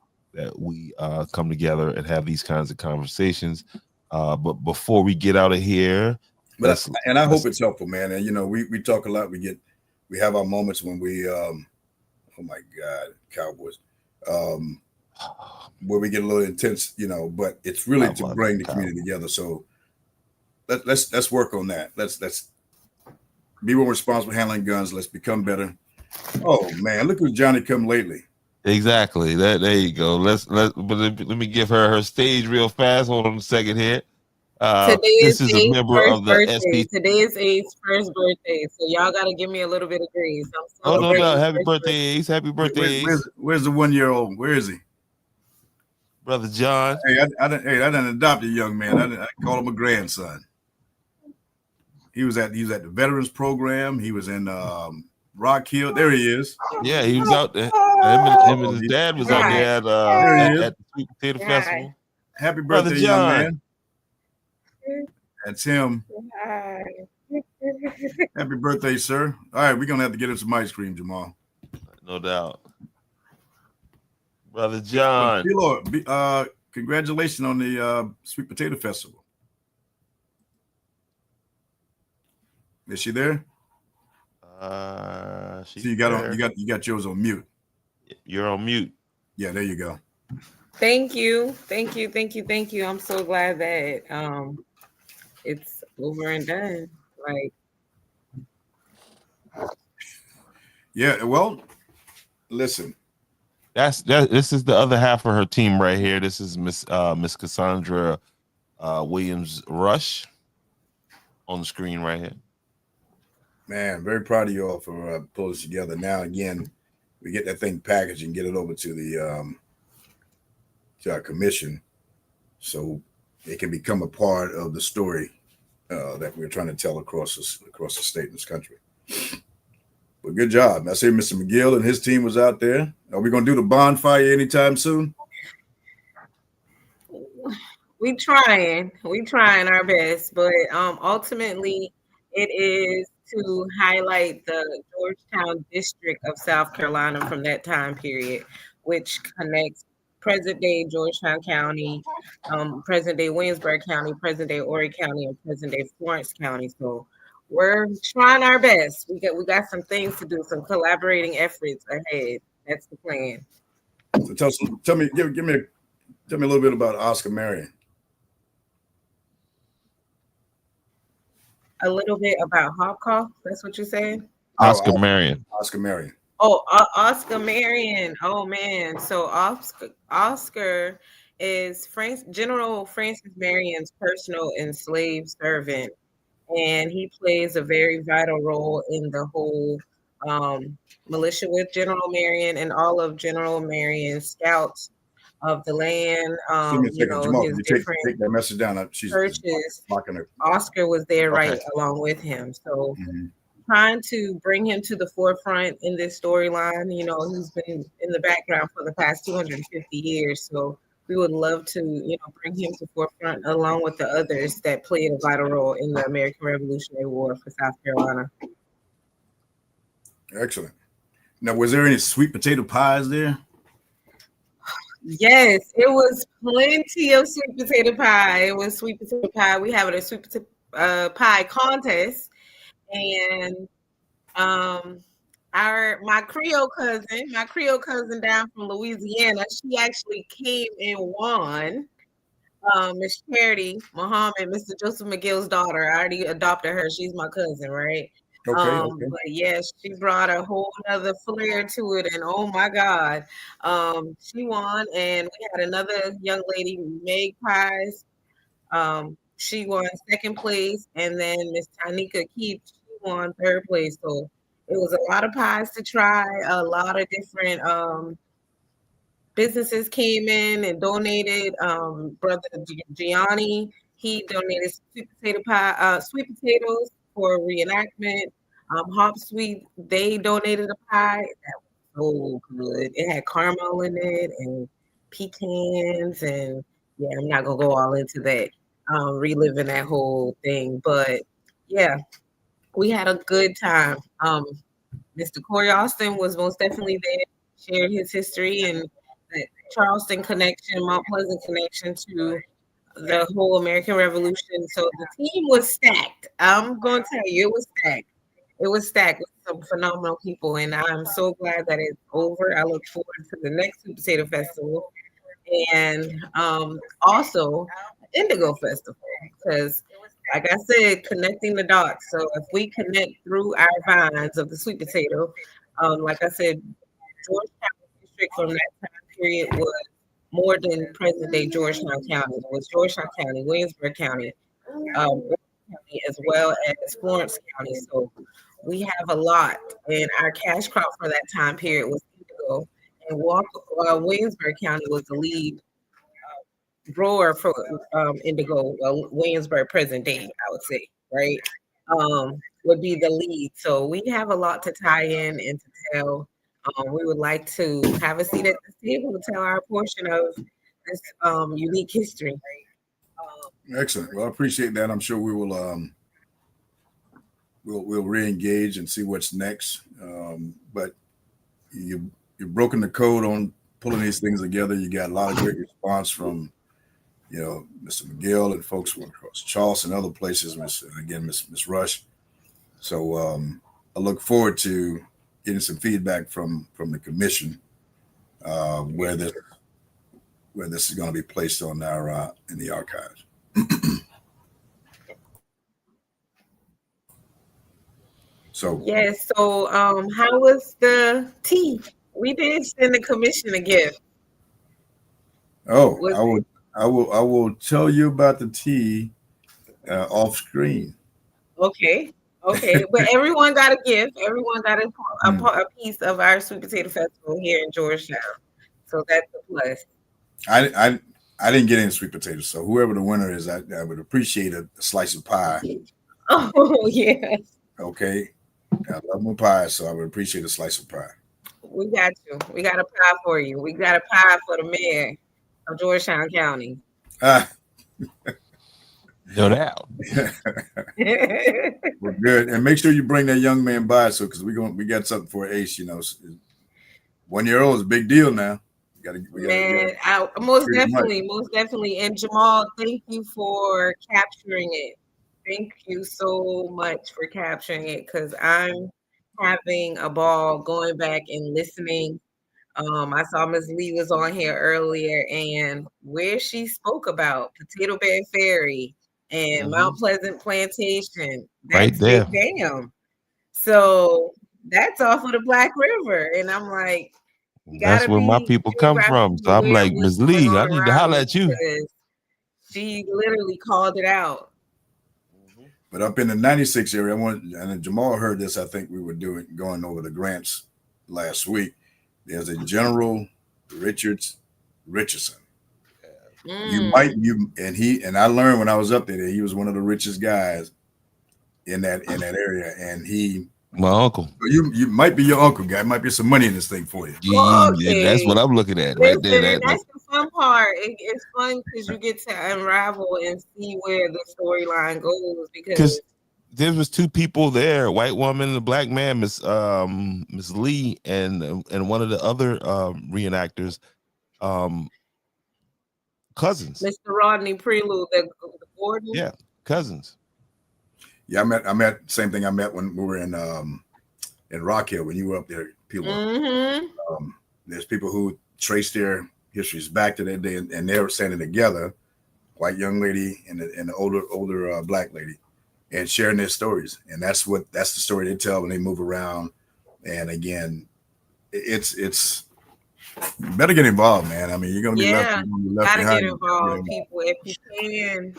we come together and have these kinds of conversations. But before we get out of here,
I hope it's helpful, man. And we talk a lot. We have our moments when we oh my God, Cowboys. Where we get a little intense, but it's really to bring the community together. So let's work on that. Let's be more responsible handling guns. Let's become better. Oh man, look who's Johnny come lately.
Exactly. There you go. Let me give her stage real fast. Hold on a second here. This is a member of the SP.
Today is Ace's first birthday, so y'all gotta give me a little bit of grace.
No, happy birthday, Ace! Happy birthday, Ace!
Where's the 1-year-old? Where is he?
Brother John.
Hey, I didn't adopt a young man. I call him a grandson. He was at the veterans program. He was in Rock Hill. There he is.
Yeah, he was out there. Him and his dad was out there at the Sweet Potato Festival.
Happy birthday,
Brother
young
John.
man. That's him. Happy birthday, sir. All right, we're going to have to get him some ice cream, Jamal.
No doubt. Brother John.
Congratulations on the Sweet Potato Festival. Is she there?
See,
you got yours on mute.
You're on mute.
Yeah, there you go.
Thank you. I'm so glad that it's over and done.
Yeah, well, listen.
This is the other half of her team right here. This is Miss Cassandra Williams Rush on the screen right here.
Man, very proud of you all for pulling this together. Now again, we get that thing packaged and get it over to the to our commission, so it can become a part of the story that we're trying to tell across the state and this country. But good job. I see Mr. McGill and his team was out there. Are we going to do the bonfire anytime soon?
We trying our best, but ultimately it is to highlight the Georgetown district of South Carolina from that time period, which connects present-day Georgetown County, present-day Williamsburg County, present-day Horry County, and present-day Florence County. So we're trying our best. We got some things to do, some collaborating efforts ahead. That's the plan.
So tell me, give me a little bit about Oscar Marion.
A little bit about Hawk. That's what you're saying?
Oscar Marion.
Oscar Marion.
Oh, Oscar Marion. Oh man. So Oscar is General Francis Marion's personal enslaved servant, and he plays a very vital role in the whole militia with General Marion and all of General Marion's scouts of the land.
Jamal,
his
different take that message down. She's
churches.
Her.
Oscar was there right along with him. So trying to bring him to the forefront in this storyline. He's been in the background for the past 250 years. So we would love to, bring him to the forefront along with the others that played a vital role in the American Revolutionary War for South Carolina.
Excellent. Now, was there any sweet potato pies there?
Yes, it was plenty of sweet potato pie. It was sweet potato pie. We have a sweet potato pie contest, and my Creole cousin down from Louisiana, she actually came and won. Miss Charity Muhammad, Mr. Joseph McGill's daughter. I already adopted her. She's my cousin, right?
Okay.
But yes, she brought a whole other flair to it, and oh my God, she won. And we had another young lady, Meg Pies. She won second place, and then Miss Tanika Keith, she won third place. So it was a lot of pies to try. A lot of different businesses came in and donated. Brother Gianni, he donated sweet potatoes for reenactment. Hop Sweet, they donated a pie that was so good. It had caramel in it and pecans, and yeah, I'm not gonna go all into that, reliving that whole thing. But yeah, we had a good time. Mr. Corey Austin was most definitely there, shared his history and the Charleston connection, Mount Pleasant connection to the whole American Revolution. So the team was stacked. I'm going to tell you, it was stacked. It was stacked with some phenomenal people, and I'm so glad that it's over. I look forward to the next Sweet Potato Festival and also Indigo Festival, because like I said, connecting the dots. So if we connect through our vines of the sweet potato, like I said, Georgetown district from that time period was more than present-day Georgetown County. It was Georgetown County, Williamsburg County, as well as Florence County. So we have a lot, and our cash crop for that time period was indigo. And Williamsburg County was the lead grower for indigo. Williamsburg present day, I would say, right? Would be the lead. So we have a lot to tie in and to tell. We would like to have a seat at the table to tell our portion of this unique history.
Excellent. Well, I appreciate that. I'm sure we will we'll re-engage and see what's next. But you've broken the code on pulling these things together. You got a lot of great response from Mr. McGill and folks from across Charleston and other places. Miss Rush. So I look forward to getting some feedback from the commission where this is going to be placed on our in the archives. So
yes. So how was the tea? We did send the commission a gift.
Oh, I will tell you about the tea off screen.
Okay. But everyone got a gift. Everyone got a piece of our Sweet Potato Festival here in Georgetown. So that's a plus.
I didn't get any sweet potatoes, so whoever the winner is, I would appreciate a slice of pie.
Oh, yes.
Okay. I love my pie, so I would appreciate a slice of pie.
We got you. We got a pie for you. We got a pie for the mayor of Georgetown County.
No doubt.
We're good. And make sure you bring that young man by, so because we got something for Ace, 1 year old is a big deal now.
Most definitely. And Jamal, thank you for capturing it. Thank you so much for capturing it, because I'm having a ball going back and listening. I saw Ms. Lee was on here earlier, and where she spoke about Potato Bed Ferry and Mount Pleasant Plantation, that's
right there.
Big Dam. So that's off of the Black River, and I'm like,
that's where my people come from. So I'm like, Ms. Lee, I need to holler at you.
She literally called it out.
But up in the 96 area, and Jamal heard this. I think we were going over the grants last week. There's a General Richardson. And I learned when I was up there that he was one of the richest guys in that area, and
my uncle.
You might be your uncle, guy. Might be some money in this thing for you.
Yeah, that's what I'm looking at right there.
That's the fun part. It's fun because you get to unravel and see where the storyline goes. Because
there was two people there, a white woman and a black man, Miss Lee, and one of the other reenactors, cousins.
Mr. Rodney Prelude, the Gordon.
Yeah, cousins.
Yeah, I met same thing I met when we were in Rock Hill when you were up there, people. There's people who trace their histories back to that day, and they were standing together, white young lady and the older black lady, and sharing their stories. And that's the story they tell when they move around. And again, it's better get involved, man. I mean, you're gonna be left
gotta
behind.
Get involved, people, if you can.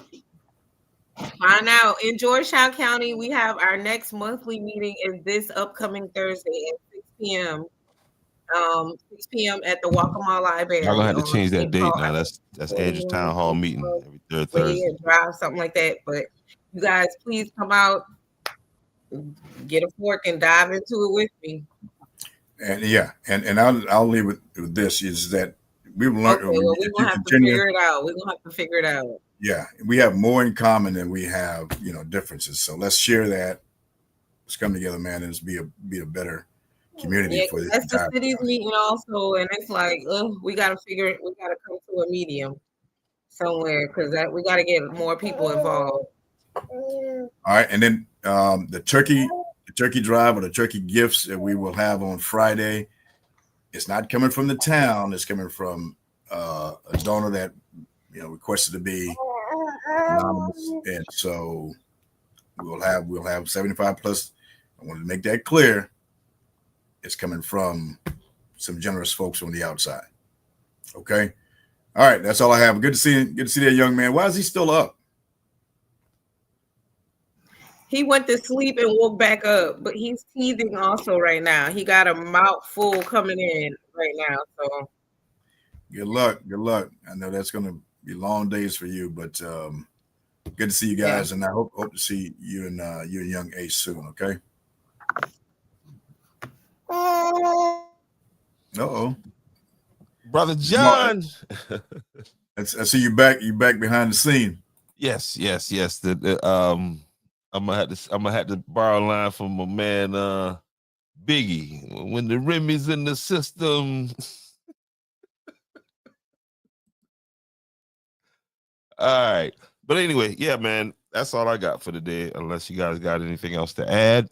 Find out. In Georgetown County, we have our next monthly meeting is this upcoming Thursday at 6 p.m. 6 p.m. at the Waccamaw Library.
I'm gonna have to change that date now. That's Andrews Town Hall meeting every third Thursday.
Drive, something like that. But you guys, please come out, get a fork, and dive into it with me. And I'll leave with this is that we've learned. Okay, well, we're gonna have to figure it out. We're gonna have to figure it out.
Yeah, we have more in common than we have, differences. So let's share that. Let's come together, man, and be a better community for this.
That's the city's meeting also, and it's like, we gotta come to a medium somewhere because we gotta get more people involved.
All right, and then the turkey drive or the turkey gifts that we will have on Friday. It's not coming from the town. It's coming from a donor that requested to be anonymous, and so we'll have 75 plus. I wanted to make that clear. It's coming from some generous folks on the outside. Okay, all right. That's all I have. Good to see that young man. Why is he still up?
He went to sleep and woke back up, but he's teething also right now. He got a mouthful coming in right now. So
good luck. I know that's going to be long days for you, but good to see you guys, and I hope to see you and young Ace soon. Okay.
Brother John.
I see you back. You back behind the scene.
Yes. I'm gonna have to borrow a line from my man Biggie. When the Remy's in the system. All right. But anyway, yeah, man, that's all I got for today, unless you guys got anything else to add.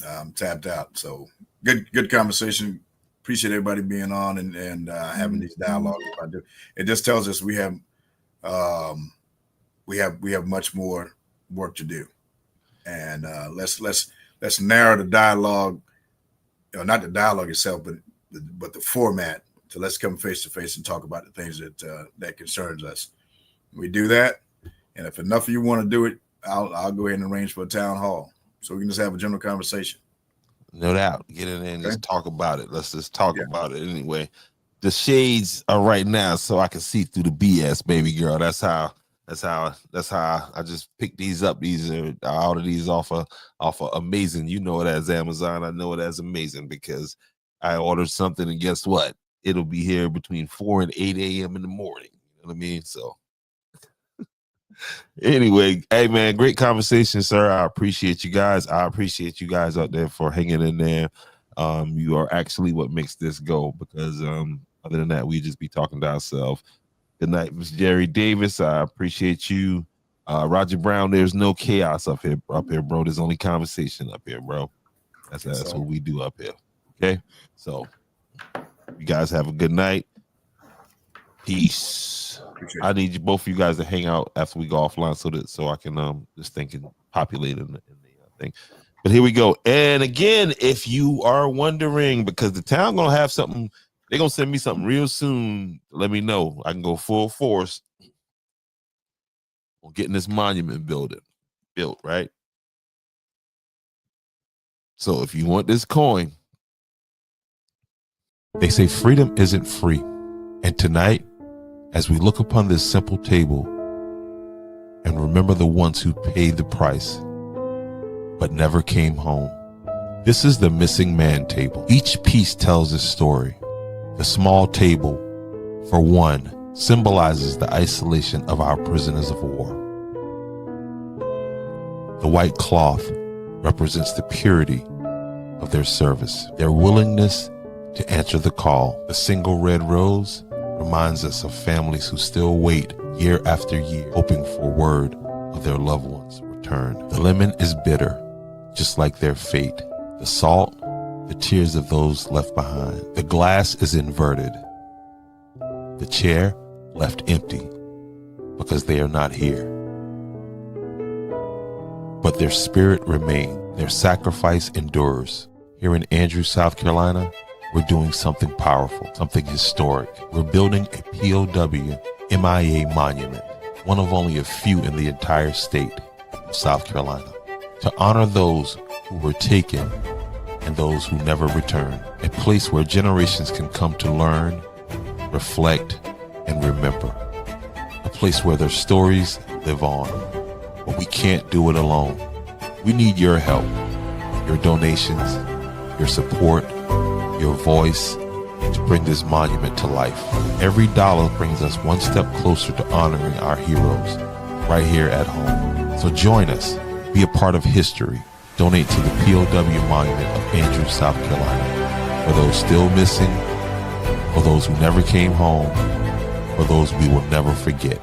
I'm tapped out. So good conversation. Appreciate everybody being on and having these dialogues. It just tells us we have much more work to do. And let's narrow the dialogue, not the dialogue itself, but but the format. So let's come face to face and talk about the things that concerns us. We do that, and if enough of you want to do it, I'll go ahead and arrange for a town hall so we can just have a general conversation.
No doubt. Get in there and just talk about it. Let's just talk about it anyway. The shades are right now, so I can see through the BS, baby girl. That's how I just picked these up. These are all of these off of Amazing. You know it as Amazon. I know it as Amazing because I ordered something, and guess what? It'll be here between 4 and 8 a.m. in the morning. You know what I mean? So anyway, hey man, great conversation, sir. I appreciate you guys. I appreciate you guys out there for hanging in there. You are actually what makes this go, because other than that, we just be talking to ourselves. Good night, Miss Jerry Davis. I appreciate you. Roger Brown, there's no chaos up here, bro. There's only conversation up here, bro. That's what we do up here. Okay, so you guys have a good night. Peace. I need you, both of you guys, to hang out after we go offline so I can just think and populate in the thing. But here we go. And again, if you are wondering, because the town gonna have something, they're gonna send me something real soon. Let me know. I can go full force on getting this monument built, right? So if you want this coin, they say freedom isn't free. And tonight, as we look upon this simple table and remember the ones who paid the price but never came home, this is the missing man table. Each piece tells a story. The small table, for one, symbolizes the isolation of our prisoners of war. The white cloth represents the purity of their service, their willingness to answer the call. The single red rose reminds us of families who still wait year after year, hoping for word of their loved ones' return. The lemon is bitter, just like their fate. The salt, the tears of those left behind. The glass is inverted. The chair left empty because they are not here. But their spirit remains. Their sacrifice endures. Here in Andrews, South Carolina, we're doing something powerful, something historic. We're building a POW MIA monument, one of only a few in the entire state of South Carolina, to honor those who were taken and those who never returned, a place where generations can come to learn, reflect, and remember, a place where their stories live on. But we can't do it alone. We need your help, your donations, your support, your voice, to bring this monument to life. Every dollar brings us one step closer to honoring our heroes right here at home. So join us, be a part of history. Donate to the POW Monument of Andrews, South Carolina. For those still missing, for those who never came home, for those we will never forget.